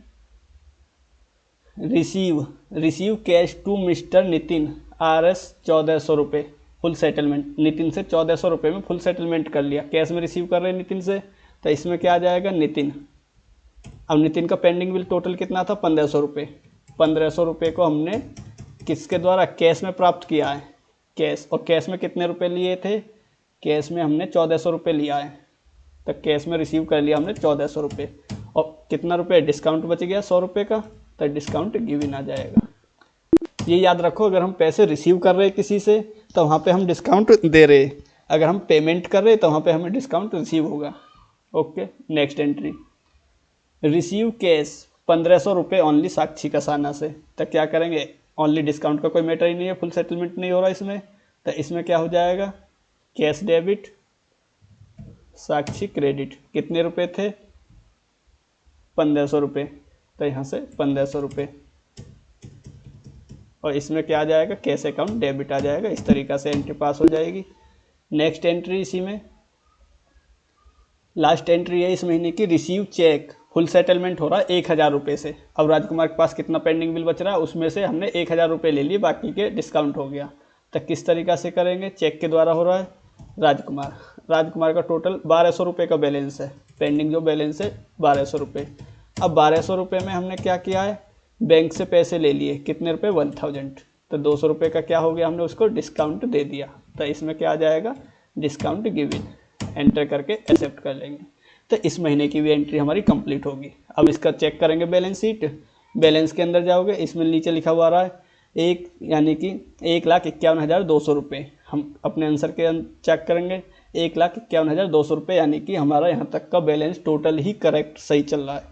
receive cash to mister Nitin RS 1400 रुपये फुल सेटलमेंट। नितिन से 1400 रुपये में फुल सेटलमेंट कर लिया, कैश में रिसीव कर रहे हैं नितिन से। तो इसमें क्या आ जाएगा, नितिन। अब नितिन का पेंडिंग बिल टोटल कितना था, 1500 रुपये। 1500 रुपये को हमने किसके द्वारा, कैश में प्राप्त किया है, कैश। और कैश में कितने रुपए लिए थे, कैश में हमने 1400 रुपये लिया है। तो कैश में रिसीव कर लिया हमने 1400 रुपये, और कितना रुपये डिस्काउंट बच गया 100 रुपये का, तो डिस्काउंट गिवन आ जाएगा। ये याद रखो, अगर हम पैसे रिसीव कर रहे हैं किसी से तो वहाँ पे हम डिस्काउंट दे रहे हैं, अगर हम पेमेंट कर रहे हैं तो वहाँ पे हमें डिस्काउंट रिसीव होगा। Okay, next entry, receive cash 1500 रुपये ओनली साक्षी कसाना से। तो क्या करेंगे, ओनली डिस्काउंट का कोई मैटर ही नहीं है, फुल सेटलमेंट नहीं हो रहा इसमें। तो इसमें क्या हो जाएगा, कैश डेबिट साक्षी क्रेडिट, कितने रुपए थे 1500 रुपये। तो यहाँ से 1500 रुपये, और इसमें क्या आ जाएगा, कैश अकाउंट डेबिट आ जाएगा। इस तरीक़ा से एंट्री पास हो जाएगी। नेक्स्ट एंट्री इसी में लास्ट एंट्री है इस महीने की, रिसीव चेक फुल सेटलमेंट हो रहा है 1000 रुपये से। अब राजकुमार के पास कितना पेंडिंग बिल बच रहा है, उसमें से हमने 1000 रुपये ले लिए, बाकी के डिस्काउंट हो गया। तो किस तरीक़ा से करेंगे, चेक के द्वारा हो रहा है। राजकुमार का टोटल 1200 रुपये का बैलेंस है, पेंडिंग जो बैलेंस है 1200 रुपये। अब 1200 रुपये में हमने क्या किया है, बैंक से पैसे ले लिए, कितने रुपये 1000। तो 200 रुपये का क्या हो गया, हमने उसको डिस्काउंट दे दिया। तो इसमें क्या आ जाएगा, डिस्काउंट गिवन। एंटर करके एक्सेप्ट कर लेंगे। तो इस महीने की भी एंट्री हमारी कंप्लीट होगी। अब इसका चेक करेंगे बैलेंस शीट। बैलेंस के अंदर जाओगे, इसमें नीचे लिखा हुआ आ रहा है यानी कि 1,51,200 रुपये। हम अपने आंसर के चेक करेंगे 1,51,200 रुपये, यानी कि हमारा यहाँ तक का बैलेंस टोटल ही करेक्ट सही चल रहा है।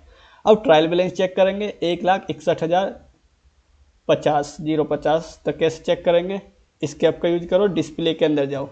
अब ट्रायल बैलेंस चेक करेंगे 1,61,050। तो कैसे चेक करेंगे, स्केप का यूज करो, डिस्प्ले के अंदर जाओ,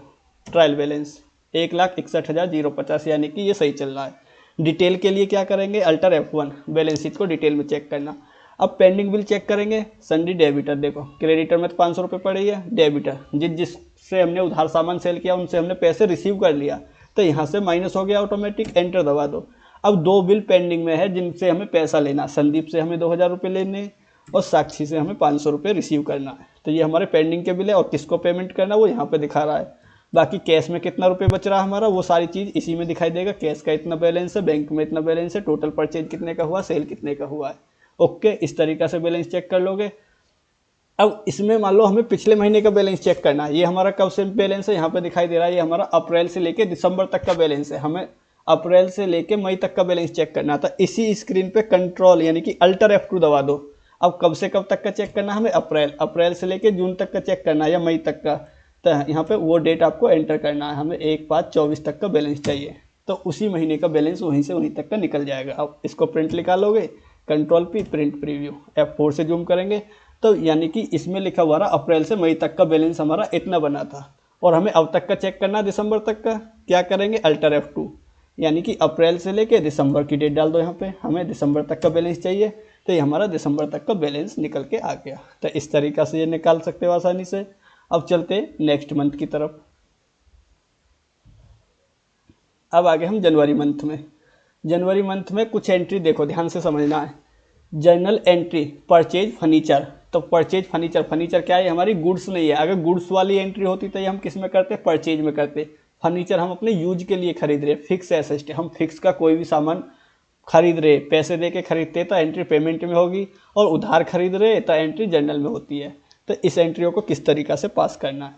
ट्रायल बैलेंस 1,61,050, यानी कि ये सही चल रहा है। डिटेल के लिए क्या करेंगे, अल्टर F1, बैलेंस शीट को डिटेल में चेक करना। अब पेंडिंग बिल चेक करेंगे, सन्डी डेबिटर, देखो क्रेडिटर में तो 500 रुपये पड़ी है, डेबिटर जिससे हमने उधार सामान सेल किया उनसे हमने पैसे रिसीव कर लिया, तो यहाँ से माइनस हो गया ऑटोमेटिक, एंटर दबा दो। अब 2 बिल पेंडिंग में है जिनसे हमें पैसा लेना, संदीप से हमें 2000 रुपये लेने और साक्षी से हमें 500 रुपये रिसीव करना है। तो ये हमारे पेंडिंग के बिल है और किसको पेमेंट करना वो यहाँ पे दिखा रहा है। बाकी कैश में कितना रुपये बच रहा है हमारा वो सारी चीज़ इसी में दिखाई देगा, कैश का इतना बैलेंस है, बैंक में इतना बैलेंस है, टोटल परचेज कितने का हुआ, सेल कितने का हुआ है। ओके, इस तरीक़ा से बैलेंस चेक कर लोगे। अब इसमें मान लो हमें पिछले महीने का बैलेंस चेक करना है, ये हमारा कब से बैलेंस है यहाँ पे दिखाई दे रहा है, ये हमारा अप्रैल से लेके दिसंबर तक का बैलेंस है, हमें अप्रैल से लेके मई तक का बैलेंस चेक करना था। इसी स्क्रीन पे कंट्रोल यानी कि अल्टर F2 दबा दो। अब कब से कब तक का चेक करना है हमें, अप्रैल से लेके जून तक का चेक करना है या मई तक का, तो यहाँ पे वो डेट आपको एंटर करना है, हमें 1/5/24 तक का बैलेंस चाहिए, तो उसी महीने का बैलेंस वहीं से वहीं तक का निकल जाएगा। अब इसको प्रिंट निकालोगे, control P print preview, F4 से जूम करेंगे तो यानी कि इसमें लिखा हुआ रहा अप्रैल से मई तक का बैलेंस हमारा इतना बना था और हमें अब तक का चेक करना है दिसंबर तक का। क्या करेंगे, अल्टर F2 यानी कि अप्रैल से लेके दिसंबर की डेट डाल दो, यहाँ पे हमें दिसंबर तक का बैलेंस चाहिए, तो ये हमारा दिसंबर तक का बैलेंस निकल के आ गया। तो इस तरीक़ा से ये निकाल सकते हो आसानी से। अब चलते नेक्स्ट मंथ की तरफ। अब आगे हम जनवरी मंथ में। जनवरी मंथ में कुछ एंट्री देखो ध्यान से समझना है। जर्नल एंट्री परचेज फर्नीचर, तो परचेज फर्नीचर क्या है, हमारी गुड्स नहीं है। अगर गुड्स वाली एंट्री होती तो ये हम किस में करते, परचेज में करते। फर्नीचर हम अपने यूज के लिए खरीद रहे, फिक्स एसेट, हम फिक्स का कोई भी सामान खरीद रहे, पैसे दे के खरीदते तो एंट्री पेमेंट में होगी, और उधार खरीद रहे तो एंट्री जर्नल में होती है। तो इस एंट्रियों को किस तरीक़ा से पास करना है,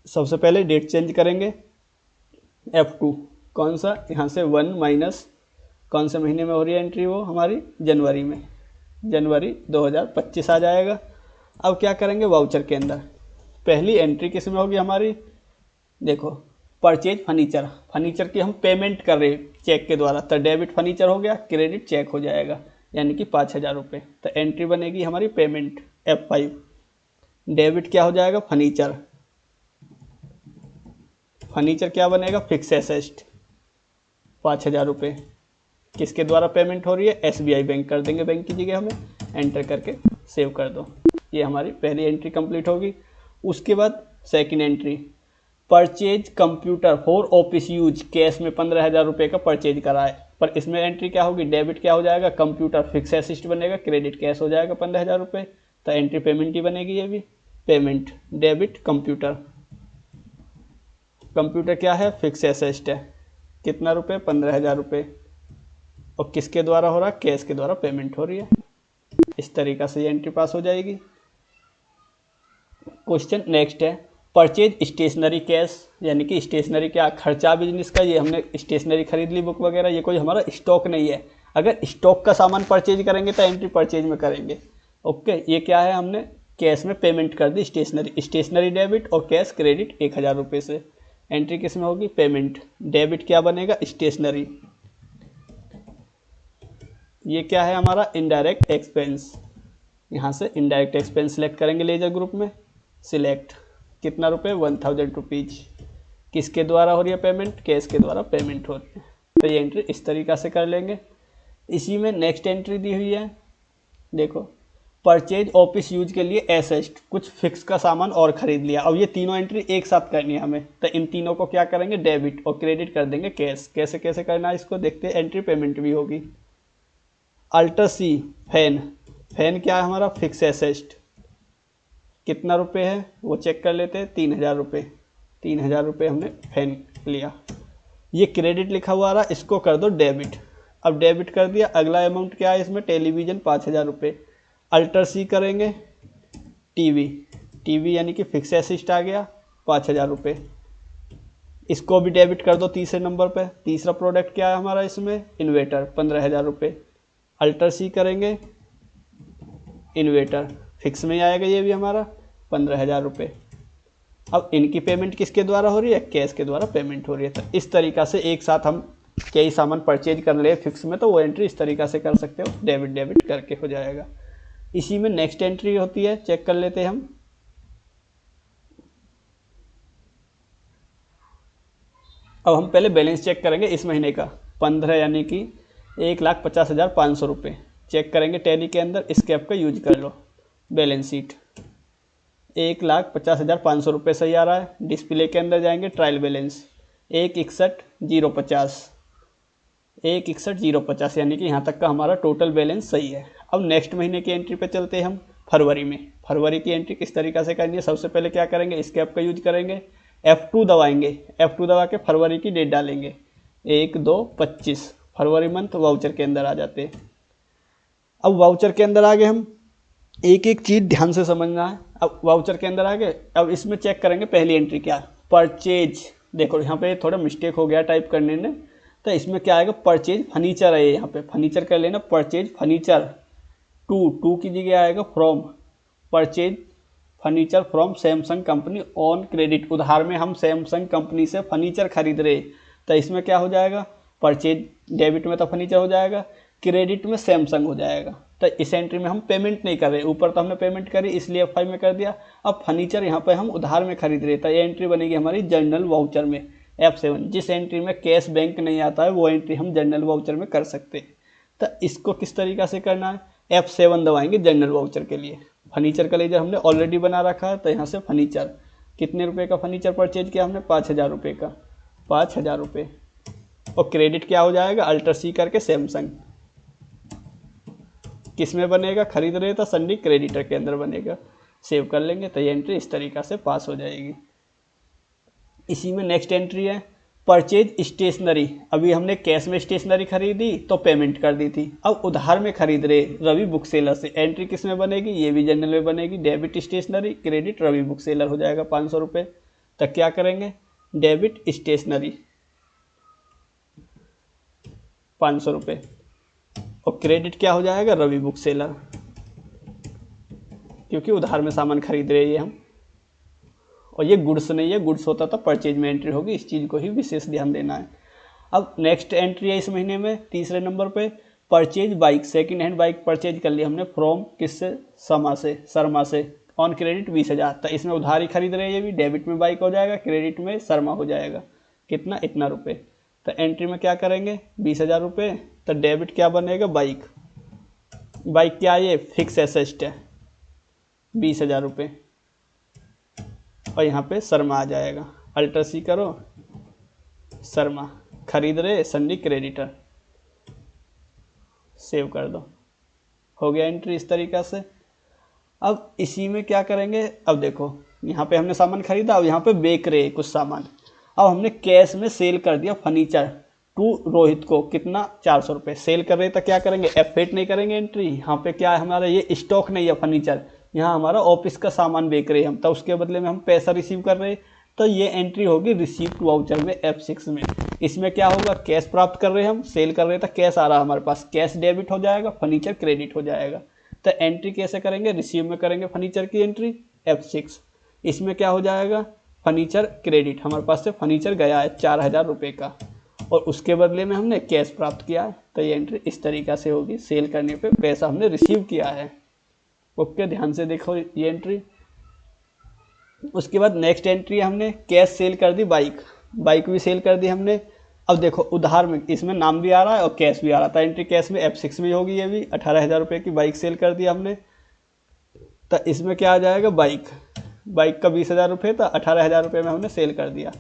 सबसे पहले डेट चेंज करेंगे, F2 कौन सा, यहाँ से 1 माइनस कौन से महीने में हो रही है एंट्री, वो हमारी जनवरी में, जनवरी 2025 आ जाएगा। अब क्या करेंगे, वाउचर के अंदर पहली एंट्री किस में होगी हमारी, देखो परचेज फर्नीचर की हम पेमेंट कर रहे चेक के द्वारा, तो डेबिट फर्नीचर हो गया, क्रेडिट चेक हो जाएगा यानी कि 5000 रुपये। तो एंट्री बनेगी हमारी पेमेंट, F5। डेबिट क्या हो जाएगा, फर्नीचर क्या बनेगा, फिक्स एसेट 5000 रुपये। किसके द्वारा पेमेंट हो रही है, SBI बैंक कर देंगे, बैंक की जगह हमें एंटर करके सेव कर दो। ये हमारी पहली एंट्री कंप्लीट होगी। उसके बाद second entry, purchase computer for office use, cash में 15000 रुपये का परचेज करा है, पर इसमें एंट्री क्या होगी, डेबिट क्या हो जाएगा, कंप्यूटर फिक्स एसेट बनेगा, क्रेडिट कैश हो जाएगा 15000 रुपये, तो एंट्री पेमेंट ही बनेगी ये भी, पेमेंट डेबिट कंप्यूटर क्या है, फिक्स एसेट है, कितना रुपये, 15000 रुपये, और किसके द्वारा हो रहा है, कैश के द्वारा पेमेंट हो रही है। इस तरीक़ा से ये एंट्री पास हो जाएगी। क्वेश्चन नेक्स्ट है, परचेज स्टेशनरी कैश, यानी कि स्टेशनरी क्या, खर्चा बिजनेस का, ये हमने स्टेशनरी खरीद ली, बुक वगैरह, ये कोई हमारा स्टॉक नहीं है। अगर स्टॉक का सामान परचेज करेंगे तो एंट्री परचेज में करेंगे। ओके, ये क्या है, हमने कैश में पेमेंट कर दी, स्टेशनरी डेबिट और कैश क्रेडिट 1000 रुपये से, एंट्री किस में होगी, पेमेंट। डेबिट क्या बनेगा, स्टेशनरी, ये क्या है हमारा, इनडायरेक्ट एक्सपेंस, यहाँ से इनडायरेक्ट एक्सपेंस सेलेक्ट करेंगे, लेजर ग्रुप में सिलेक्ट, कितना रुपये, 1000 रुपीज़, किसके द्वारा हो रही है पेमेंट, कैश के द्वारा पेमेंट हो रही है। तो ये एंट्री इस तरीक़ा से कर लेंगे। इसी में नेक्स्ट एंट्री दी हुई है, देखो परचेज ऑफिस यूज के लिए एसेट, कुछ फिक्स का सामान और ख़रीद लिया। अब ये तीनों एंट्री एक साथ करनी है हमें, तो इन तीनों को क्या करेंगे, डेबिट और क्रेडिट कर देंगे कैश। कैसे करना है इसको देखते हैं, एंट्री पेमेंट भी होगी। अल्टर C फैन क्या है हमारा, फिक्स एसेट, कितना रुपए है वो चेक कर लेते हैं, 3000 रुपये, 3000 रुपये हमने फैन लिया। ये क्रेडिट लिखा हुआ रहा, इसको कर दो डेबिट। अब डेबिट कर दिया, अगला अमाउंट क्या है इसमें, टेलीविज़न 5000 रुपये। अल्टर C करेंगे, टीवी यानी कि फिक्स एसेट आ गया 5000 रुपये, इसको भी डेबिट कर दो तीसरे नंबर पे। तीसरा प्रोडक्ट क्या है हमारा इसमें, इन्वेटर 15000 रुपये। अल्टर C करेंगे, इन्वेटर फिक्स में आएगा, ये भी हमारा 15000 रुपये। अब इनकी पेमेंट किसके द्वारा हो रही है, कैश के द्वारा पेमेंट हो रही है। तो इस तरीक़ा से एक साथ हम कई सामान परचेज कर ले फिक्स में, तो वो एंट्री इस तरीक़ा से कर सकते हो, डेबिट करके हो जाएगा। इसी में नेक्स्ट एंट्री होती है, चेक कर लेते हैं हम। अब हम पहले बैलेंस चेक करेंगे इस महीने का, 15 यानी कि 1,50,500 रुपये चेक करेंगे टैली के अंदर, स्केप का यूज कर लो। बैलेंस शीट 1,50,500 रुपये सही आ रहा है। डिस्प्ले के अंदर जाएंगे, ट्रायल बैलेंस 1,61,050, 1,61,050 यानी कि यहाँ तक का हमारा टोटल बैलेंस सही है। अब नेक्स्ट महीने की एंट्री पे चलते हैं हम, फरवरी में। फरवरी की एंट्री किस तरीक़े से करनी है, सबसे पहले क्या करेंगे, स्केप का यूज करेंगे, F2 दबाएंगे, F2 दबा के फरवरी की डेट डालेंगे 1/2/25, फरवरी मंथ वाउचर के अंदर आ जाते हैं। अब वाउचर के अंदर आ गए हम, एक एक चीज़ ध्यान से समझना है। अब वाउचर के अंदर आ गए, अब इसमें चेक करेंगे पहली एंट्री क्या, परचेज। देखो यहाँ पे थोड़ा मिस्टेक हो गया टाइप करने में, तो इसमें क्या आएगा, परचेज फर्नीचर है, यहाँ पे फर्नीचर कर लेना, परचेज फर्नीचर। टू की जगह आएगा from, purchase furniture from Samsung company on credit. उधार में हम सैमसंग कंपनी से फर्नीचर खरीद रहे, तो इसमें क्या हो जाएगा, परचेज डेबिट में तो फर्नीचर हो जाएगा, क्रेडिट में सैमसंग हो जाएगा। तो इस एंट्री में हम पेमेंट नहीं कर रहे, ऊपर तो हमने पेमेंट करी इसलिए F5 में कर दिया। अब फर्नीचर यहाँ पे हम उधार में खरीद रहे, तो ये एंट्री बनेगी हमारी जनरल वाउचर में F7। जिस एंट्री में कैश बैंक नहीं आता है वो एंट्री हम जनरल वाउचर में कर सकते हैं। तो इसको किस तरीक़ा से करना है, F7 दबाएंगे जनरल वाउचर के लिए। फर्नीचर का लेजर हमने ऑलरेडी बना रखा है, तो यहाँ से फर्नीचर, कितने रुपए का फर्नीचर परचेज किया हमने, 5,000 रुपये का, 5,000 रुपये। और क्रेडिट क्या हो जाएगा, अल्टर सी करके सैमसंग, किस में बनेगा, खरीद रहे तो सन्डी क्रेडिटर के अंदर बनेगा। सेव कर लेंगे तो ये एंट्री इस तरीक़ा से पास हो जाएगी। इसी में नेक्स्ट एंट्री है परचेज स्टेशनरी। अभी हमने कैश में स्टेशनरी खरीदी तो पेमेंट कर दी थी, अब उधार में खरीद रहे रवि बुक सेलर से। एंट्री किस में बनेगी, ये भी जनरल में बनेगी, debit stationery, credit Ravi book seller हो जाएगा 500 रुपये। तक क्या करेंगे, डेबिट स्टेशनरी 500 रुपये, और क्रेडिट क्या हो जाएगा, रवि बुक सेलर, क्योंकि उधार में सामान खरीद रहे हैं हम। और ये गुड्स नहीं है, गुड्स होता तो परचेज में एंट्री होगी, इस चीज़ को ही विशेष ध्यान देना है। अब नेक्स्ट एंट्री है इस महीने में तीसरे नंबर पे, purchase bike. Second hand bike purchase कर लिया हमने फ्रॉम किससे, शर्मा से, ऑन क्रेडिट 20,000। तो इसमें उधार ही खरीद रहे हैं, ये भी डेबिट में बाइक हो जाएगा, क्रेडिट में शर्मा हो जाएगा, कितना, इतना रुपये। तो एंट्री में क्या करेंगे, 20,000 रुपये। तो डेबिट क्या बनेगा, बाइक, बाइक क्या है, ये फिक्स एसेट है 20,000 रुपये, और यहाँ पे शर्मा आ जाएगा, अल्टर सी करो, शर्मा, खरीद रहे सन्डी क्रेडिटर, सेव कर दो, हो गया एंट्री इस तरीक़ा से। अब इसी में क्या करेंगे, अब देखो यहाँ पे हमने सामान खरीदा, अब यहाँ पे बेच रहे कुछ सामान। अब हमने कैश में सेल कर दिया फर्नीचर टू रोहित को, कितना, 400 रुपये। सेल कर रहे तो क्या करेंगे, F8 नहीं करेंगे एंट्री। यहाँ पे क्या है हमारा, ये स्टॉक नहीं है फर्नीचर, यहाँ हमारा ऑफिस का सामान बेच रहे हैं हम, तो उसके बदले में हम पैसा रिसीव कर रहे हैं, तो ये एंट्री होगी रिसीप्ट वाउचर में F6 में। इसमें क्या होगा, कैश प्राप्त कर रहे हैं हम, सेल कर रहे हैं तो कैश आ रहा है हमारे पास, कैश डेबिट हो जाएगा, फर्नीचर क्रेडिट हो जाएगा। तो एंट्री कैसे करेंगे, रिसीव में करेंगे फर्नीचर की एंट्री F6। इसमें क्या हो जाएगा, फर्नीचर क्रेडिट, हमारे पास से फर्नीचर गया है 4,000 रुपये का, और उसके बदले में हमने कैश प्राप्त किया है, तो ये एंट्री इस तरीक़ा से होगी, सेल करने पे पैसा हमने रिसीव किया है। ओके, ध्यान से देखो ये एंट्री। उसके बाद नेक्स्ट एंट्री हमने कैश सेल कर दी, बाइक, बाइक भी सेल कर दी हमने। अब देखो उधार में इसमें नाम भी आ रहा है और कैश भी आ रहा था, एंट्री कैश में F6 में होगी, ये भी 18,000 रुपये की बाइक सेल कर दी हमने। तो इसमें क्या आ जाएगा, बाइक, बाइक का 20,000 रुपये था, 18,000 रुपये में हमने सेल कर दिया,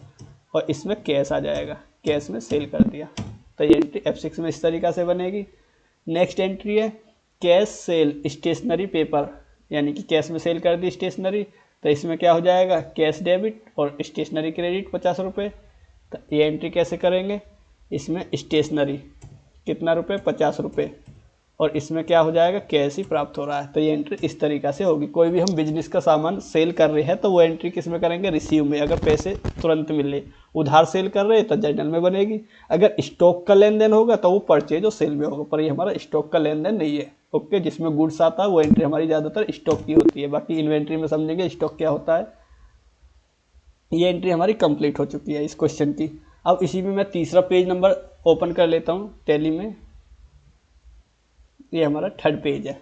और इसमें कैश आ जाएगा, कैश में सेल कर दिया। तो ये एंट्री F6 में इस तरीक़ा से बनेगी। नेक्स्ट एंट्री है कैश सेल स्टेशनरी पेपर, यानी कि कैश में सेल कर दी स्टेशनरी, तो इसमें क्या हो जाएगा, कैश डेबिट और स्टेशनरी क्रेडिट 50 रुपये। तो ये एंट्री कैसे करेंगे, इसमें स्टेशनरी कितना रुपये, 50 रुपये, और इसमें क्या हो जाएगा, कैश ही प्राप्त हो रहा है। तो ये एंट्री इस तरीक़ा से होगी। कोई भी हम बिजनेस का सामान सेल कर रहे हैं तो वो एंट्री किस में करेंगे, रिसीव में, अगर पैसे तुरंत मिले। उधार सेल कर रहे हैं तो जनरल में बनेगी। अगर स्टॉक का लेन देन होगा तो वो परचेज और सेल में होगा, पर ये हमारा स्टॉक का लेन देन नहीं है। ओके, जिसमें गुड्स आता है वो एंट्री हमारी ज़्यादातर स्टॉक की होती है, बाकी इन्वेंट्री में समझेंगे स्टॉक क्या होता है। ये एंट्री हमारी कंप्लीट हो चुकी है इस क्वेश्चन की। अब इसी में मैं तीसरा पेज नंबर ओपन कर लेता हूँ टैली में, ये हमारा थर्ड पेज है,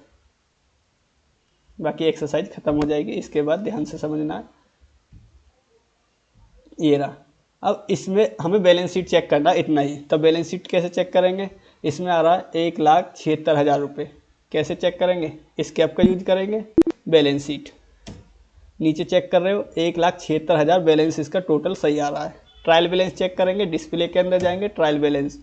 बाकी एक्सरसाइज खत्म हो जाएगी, इसके बाद ध्यान से समझना है। ये रहा। अब इसमें हमें बैलेंस शीट चेक करना इतना ही। तो बैलेंस शीट कैसे चेक करेंगे, इसमें आ रहा है 1,76,000 रुपये। कैसे चेक करेंगे? स्केप का यूज करेंगे, बैलेंस शीट नीचे चेक कर रहे हो 1,76,000 बैलेंस इसका टोटल सही आ रहा है। ट्रायल बैलेंस चेक करेंगे, डिस्प्ले के अंदर जाएंगे, ट्रायल बैलेंस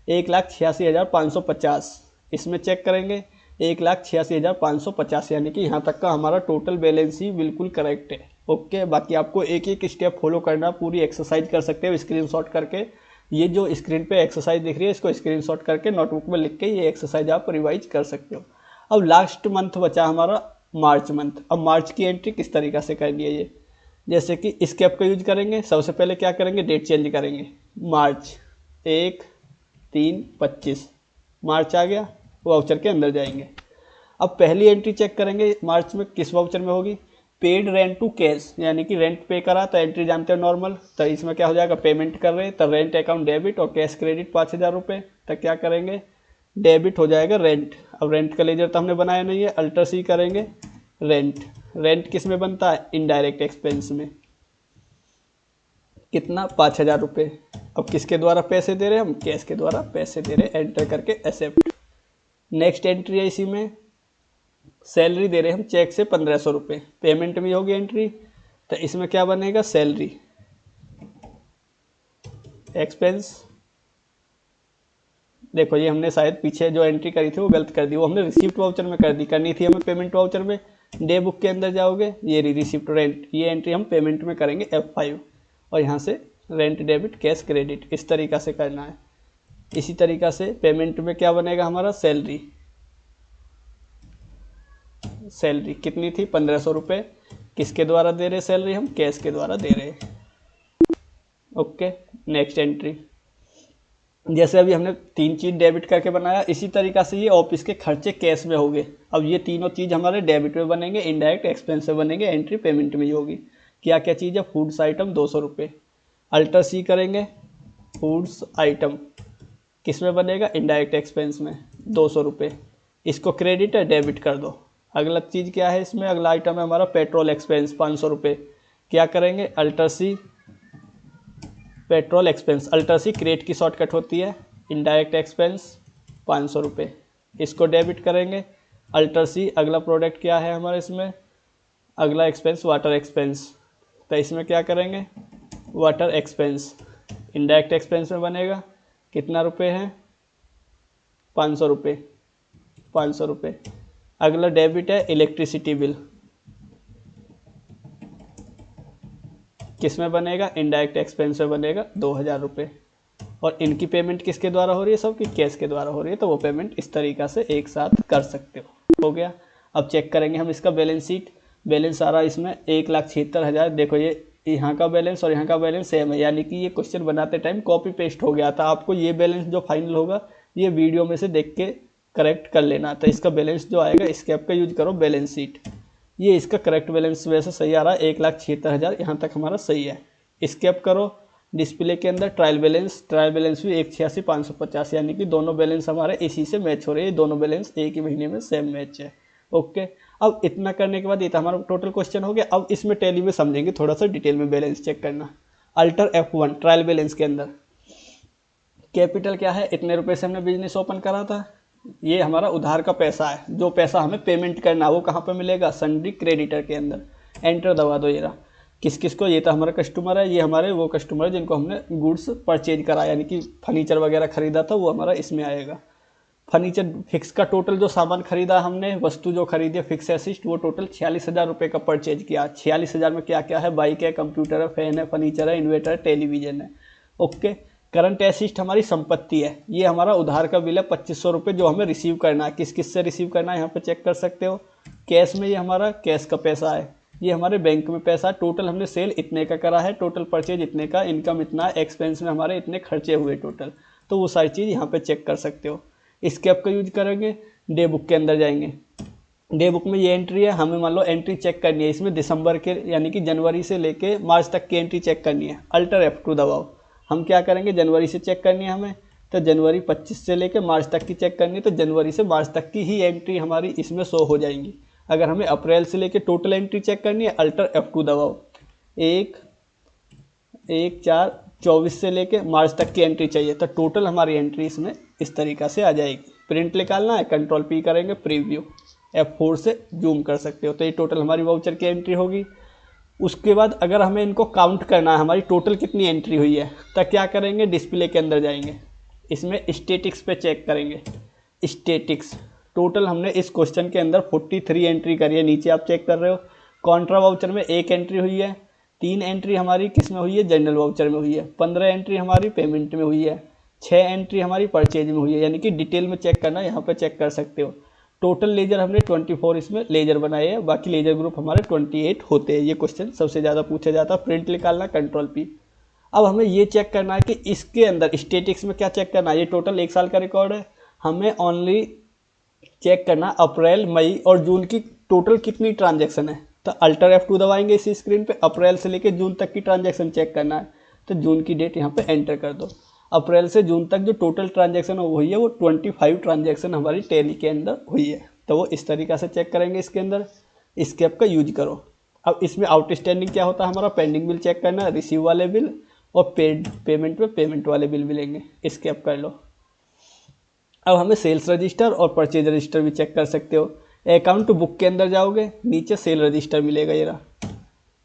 1,86,550 इसमें चेक करेंगे 1,86,550 यानी कि यहाँ तक का हमारा टोटल बैलेंस ही बिल्कुल करेक्ट है। ओके, बाकी आपको एक एक स्टेप फॉलो करना, पूरी एक्सरसाइज कर सकते हो स्क्रीनशॉट करके। ये जो स्क्रीन पे एक्सरसाइज दिख रही है इसको स्क्रीनशॉट करके नोटबुक में लिख के ये एक्सरसाइज आप रिवाइज कर सकते हो। अब लास्ट मंथ बचा हमारा मार्च मंथ। अब मार्च की एंट्री किस तरीक़ा से करनी है ये, जैसे कि स्केप का यूज करेंगे। सबसे पहले क्या करेंगे, डेट चेंज करेंगे। मार्च 1/3/25 मार्च आ गया, वाउचर के अंदर जाएंगे। अब पहली एंट्री चेक करेंगे मार्च में किस वाउचर में होगी, पेड रेंट टू कैश, यानी कि रेंट पे करा तो एंट्री जानते हो नॉर्मल, तो इसमें क्या हो जाएगा, पेमेंट कर रहे हैं तो रेंट अकाउंट डेबिट और कैश क्रेडिट 5,000 रुपये, तो क्या करेंगे, डेबिट हो जाएगा रेंट। अब रेंट का लेजर तो हमने बनाया नहीं है, अल्टर सी करेंगे रेंट। रेंट किस में बनता है, इनडायरेक्ट एक्सपेंस में, कितना, 5,000 रुपये। अब किसके द्वारा पैसे दे रहे हैं हम, कैश के द्वारा पैसे दे रहे हैं, एंटर करके एक्सेप्ट। नेक्स्ट एंट्री है इसी में, सैलरी दे रहे हैं हम चेक से 1,500 रुपये, पेमेंट में होगी एंट्री, तो इसमें क्या बनेगा, सैलरी एक्सपेंस। देखो ये हमने शायद पीछे जो एंट्री करी थी वो गलत कर दी, वो हमने रिसिप्ट वाउचर में कर दी, करनी थी हमें पेमेंट वाउचर में। डे बुक के अंदर जाओगे, ये रिसिप्ट रेंट, ये एंट्री हम पेमेंट में करेंगे F5, और यहाँ से रेंट डेबिट कैश क्रेडिट, इस तरीक़ा से करना है। इसी तरीक़ा से पेमेंट में क्या बनेगा हमारा, सैलरी। सैलरी कितनी थी, 1,500 रुपये, किसके द्वारा दे रहे सैलरी हम, कैश के द्वारा दे रहे हैं। ओके, नेक्स्ट एंट्री, जैसे अभी हमने 3 चीज़ डेबिट करके बनाया, इसी तरीक़ा से ये ऑफिस के खर्चे कैश में होंगे। अब ये तीनों चीज़ हमारे डेबिट में बनेंगे, इनडायरेक्ट एक्सपेंस में बनेंगे, एंट्री पेमेंट में ही होगी। क्या क्या चीज़ है, फूड्स आइटम 200 रुपये, अल्टर सी करेंगे, फूड्स आइटम किस में बनेगा, इनडायरेक्ट एक्सपेंस में 200 रुपये, इसको क्रेडिट है डेबिट कर दो। अगला चीज़ क्या है इसमें, अगला आइटम है हमारा पेट्रोल एक्सपेंस 500 रुपये, क्या करेंगे, अल्टर सी पेट्रोल एक्सपेंस, अल्टर सी क्रेडिट की शॉर्टकट होती है, इनडायरेक्ट एक्सपेंस 500 रुपये, इसको डेबिट करेंगे। अल्टर सी अगला प्रोडक्ट क्या है हमारे इसमें, अगला एक्सपेंस वाटर एक्सपेंस, तो इसमें क्या करेंगे, वाटर एक्सपेंस इनडायरेक्ट एक्सपेंस में बनेगा, कितना रुपये है, 500 रुपये, 500 रुपये। अगला डेबिट है इलेक्ट्रिसिटी बिल, किस में बनेगा, इनडायरेक्ट एक्सपेंस में बनेगा 2,000 रुपये, और इनकी पेमेंट किसके द्वारा हो रही है, सबकी कैश के द्वारा हो रही है, तो वो पेमेंट इस तरीक़ा से एक साथ कर सकते हो गया। अब चेक करेंगे हम इसका बैलेंस शीट, बैलेंस सारा इसमें 1,76,000, देखो ये यहाँ का बैलेंस और यहाँ का बैलेंस सेम है, यानी कि ये क्वेश्चन बनाते टाइम कॉपी पेस्ट हो गया था। आपको ये बैलेंस जो फाइनल होगा ये वीडियो में से देख के करेक्ट कर लेना, तो इसका बैलेंस जो आएगा स्केप का यूज करो, बैलेंस शीट, ये इसका करेक्ट बैलेंस वैसे सही आ रहा है, 1,76,000 यहाँ तक हमारा सही है। स्केप करो, डिस्प्ले के अंदर ट्रायल बैलेंस भी 1,86,550, यानी कि दोनों बैलेंस हमारे इसी से मैच हो रहे हैं, दोनों बैलेंस एक ही महीने में सेम मैच है। ओके, अब इतना करने के बाद ये तो हमारा टोटल क्वेश्चन हो गया। अब इसमें टैली में समझेंगे थोड़ा सा डिटेल में बैलेंस चेक करना। अल्टर F1 ट्रायल बैलेंस के अंदर कैपिटल क्या है, इतने रुपए से हमने बिजनेस ओपन करा था, ये हमारा उधार का पैसा है, जो पैसा हमें पेमेंट करना है वो कहाँ पर मिलेगा, सन्ड्री क्रेडिटर के अंदर। एंटर दबा दो, ये रहा। किस किस को, ये तो हमारा कस्टमर है, ये हमारे वो कस्टमर है जिनको हमने गुड्स परचेज करा, यानी कि फर्नीचर वगैरह खरीदा था, वो हमारा इसमें आएगा। फर्नीचर फिक्स का टोटल जो सामान खरीदा हमने, वस्तु जो खरीदी फिक्स असिस्ट, वो टोटल 46,000 रुपये का परचेज किया। 46,000 में क्या क्या है, बाइक है, कंप्यूटर है, फैन है, फर्नीचर है, इन्वर्टर है, टेलीविजन है। ओके, करंट असिस्ट हमारी संपत्ति है, ये हमारा उधार का बिल है 2,500 रुपये, जो हमें रिसीव करना है। किस किस से रिसीव करना है यहाँ पे चेक कर सकते हो। कैश में ये हमारा कैश का पैसा है, ये हमारे बैंक में पैसा, टोटल हमने सेल इतने का करा है, टोटल परचेज इतने का, इनकम इतना, एक्सपेंस में हमारे इतने खर्चे हुए टोटल, तो वो सारी चीज़ यहाँ पे चेक कर सकते हो। स्केप का यूज करेंगे, डे बुक के अंदर जाएंगे, डे बुक में ये एंट्री है, हमें मान लो एंट्री चेक करनी है, इसमें दिसंबर के यानी कि जनवरी से लेके मार्च तक की एंट्री चेक करनी है। अल्टर F2 दबाओ, हम क्या करेंगे, जनवरी से चेक करनी है हमें, तो जनवरी 25 से लेके मार्च तक की चेक करनी है, तो जनवरी से मार्च तक की ही एंट्री हमारी इसमें शो हो जाएंगी। अगर हमें अप्रैल से लेके टोटल एंट्री चेक करनी है, अल्टर F2 दबाओ, 1/4/24 से लेके मार्च तक की एंट्री चाहिए, तो टोटल हमारी एंट्री इसमें इस तरीक़ा से आ जाएगी। प्रिंट निकालना है, कंट्रोल पी करेंगे, प्रीव्यू, F4 से जूम कर सकते हो। तो ये टोटल हमारी वाउचर की एंट्री होगी। उसके बाद अगर हमें इनको काउंट करना है हमारी टोटल कितनी एंट्री हुई है, तो क्या करेंगे, डिस्प्ले के अंदर जाएंगे, इसमें स्टेटिक्स पे चेक करेंगे। स्टेटिक्स टोटल हमने इस क्वेश्चन के अंदर 43 एंट्री करी है, नीचे आप चेक कर रहे हो। कॉन्ट्रा वाउचर में 1 एंट्री हुई है, 3 एंट्री हमारी किस में हुई है, जनरल वाउचर में हुई है, 15 एंट्री हमारी पेमेंट में हुई है, 6 एंट्री हमारी परचेज में हुई है। यानी कि डिटेल में चेक करना, यहाँ पर चेक कर सकते हो। टोटल लेजर हमने 24 इसमें लेजर बनाए हैं, बाकी लेजर ग्रुप हमारे 28 होते हैं। ये क्वेश्चन सबसे ज़्यादा पूछा जाता है। प्रिंट निकालना, कंट्रोल पी। अब हमें ये चेक करना है कि इसके अंदर स्टेटिक्स में क्या चेक करना है। ये टोटल 1 साल का रिकॉर्ड है, हमें ओनली चेक करना अप्रैल, मई और जून की टोटल कितनी ट्रांजैक्शन है। तो अल्टर F2 दबाएंगे इसी स्क्रीन पे, अप्रैल से लेकर जून तक की ट्रांजैक्शन चेक करना है। तो जून की डेट यहाँ पे एंटर कर दो। अप्रैल से जून तक जो टोटल ट्रांजैक्शन हुई है वो 25 ट्रांजैक्शन हमारी टैली के अंदर हुई है। तो वो इस तरीक़ा से चेक करेंगे इसके अंदर। स्केप का यूज करो। अब इसमें आउटस्टैंडिंग क्या होता है हमारा, पेंडिंग बिल चेक करना, रिसीव वाले बिल और पेमेंट में पेमेंट वाले बिल मिलेंगे, स्केप कर लो। अब हमें सेल्स रजिस्टर और परचेज रजिस्टर भी चेक कर सकते हो। अकाउंट बुक के अंदर जाओगे, नीचे सेल रजिस्टर मिलेगा। ये रहा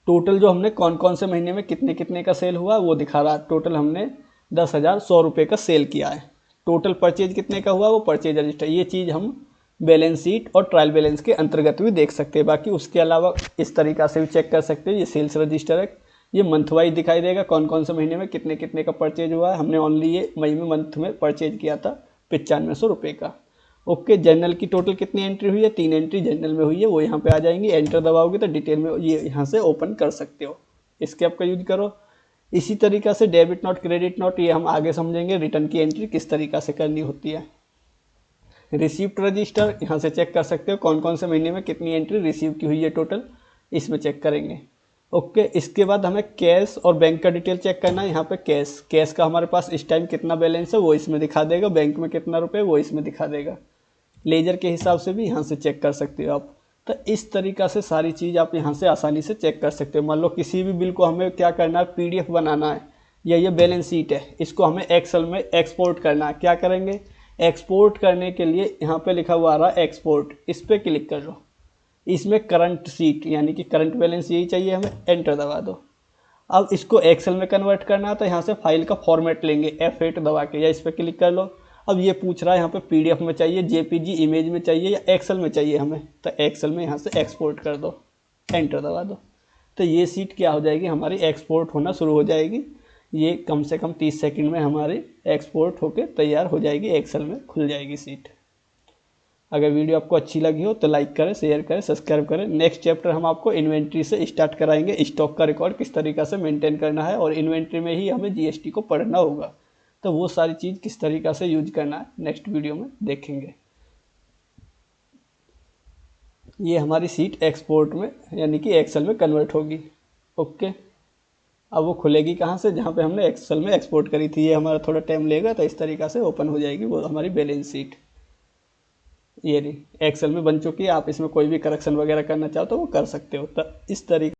टोटल जो हमने कौन कौन से महीने में कितने कितने का सेल हुआ वो दिखा रहा है। टोटल हमने 10,100 रुपये का सेल किया है। टोटल परचेज कितने का हुआ वो परचेज रजिस्टर। ये चीज़ हम बैलेंस शीट और ट्रायल बैलेंस के अंतर्गत भी देख सकते हैं। बाकी उसके अलावा इस तरीक़ा से भी चेक कर सकते हैं। ये सेल्स रजिस्टर है, ये मंथ वाइज दिखाई देगा कौन कौन से महीने में कितने कितने का परचेज हुआ है। हमने ओनली ये मई में मंथ में परचेज किया था 9500 रुपये का। ओके, जनरल की टोटल कितनी एंट्री हुई है, 3 एंट्री जनरल में हुई है, वो यहाँ पे आ जाएंगी। एंटर दबाओगे तो डिटेल में ये यहाँ से ओपन कर सकते हो। इसके आपका यूज करो। इसी तरीक़ा से डेबिट नोट, क्रेडिट नोट, ये हम आगे समझेंगे रिटर्न की एंट्री किस तरीक़ा से करनी होती है। रिसीप्ट रजिस्टर यहाँ से चेक कर सकते हो कौन कौन से महीने में कितनी एंट्री रिसीव की हुई है टोटल, इसमें चेक करेंगे। ओके, इसके बाद हमें कैश और बैंक का डिटेल चेक करना है। यहाँ पे कैश का हमारे पास इस टाइम कितना बैलेंस है वो इसमें दिखा देगा, बैंक में कितना रुपए वो इसमें दिखा देगा। लेजर के हिसाब से भी यहाँ से चेक कर सकते हो आप। तो इस तरीक़ा से सारी चीज़ आप यहाँ से आसानी से चेक कर सकते हो। मान लो किसी भी बिल को हमें क्या करना है, PDF बनाना है, या ये बैलेंस शीट है, इसको हमें एक्सेल में एक्सपोर्ट करना है। क्या करेंगे, एक्सपोर्ट करने के लिए यहाँ पे लिखा हुआ आ रहा है एक्सपोर्ट, इस पर क्लिक कर लो। इसमें करंट शीट यानी कि करंट बैलेंस यही चाहिए हमें, एंटर दबा दो। अब इसको एक्सेल में कन्वर्ट करना है तो यहाँ से फाइल का फॉर्मेट लेंगे F8 दबा के, या इस पर क्लिक कर लो। अब ये पूछ रहा है यहाँ पे PDF में चाहिए, JPG इमेज में चाहिए या एक्सेल में चाहिए हमें, तो एक्सेल में यहाँ से एक्सपोर्ट कर दो, एंटर दबा दो। तो ये सीट क्या हो जाएगी हमारी, एक्सपोर्ट होना शुरू हो जाएगी। ये कम से कम 30 सेकंड में हमारी एक्सपोर्ट होके तैयार हो जाएगी, एक्सेल में खुल जाएगी सीट। अगर वीडियो आपको अच्छी लगी हो तो लाइक करें, शेयर करें, सब्सक्राइब करें। नेक्स्ट चैप्टर हम आपको इन्वेंट्री से स्टार्ट कराएंगे, स्टॉक का रिकॉर्ड किस तरीक़ा से मेंटेन करना है, और इन्वेंट्री में ही हमें GST को पढ़ना होगा। तो वो सारी चीज़ किस तरीक़ा से यूज करना है नेक्स्ट वीडियो में देखेंगे। ये हमारी सीट एक्सपोर्ट में यानी कि एक्सेल में कन्वर्ट होगी। ओके, अब वो खुलेगी कहाँ से, जहाँ पे हमने एक्सेल में एक्सपोर्ट करी थी। ये हमारा थोड़ा टाइम लेगा, तो इस तरीक़ा से ओपन हो जाएगी वो हमारी बैलेंस शीट। ये नहीं एक्सेल में बन चुकी है, आप इसमें कोई भी करेक्शन वगैरह करना चाहो तो वो कर सकते हो। तो इस तरीके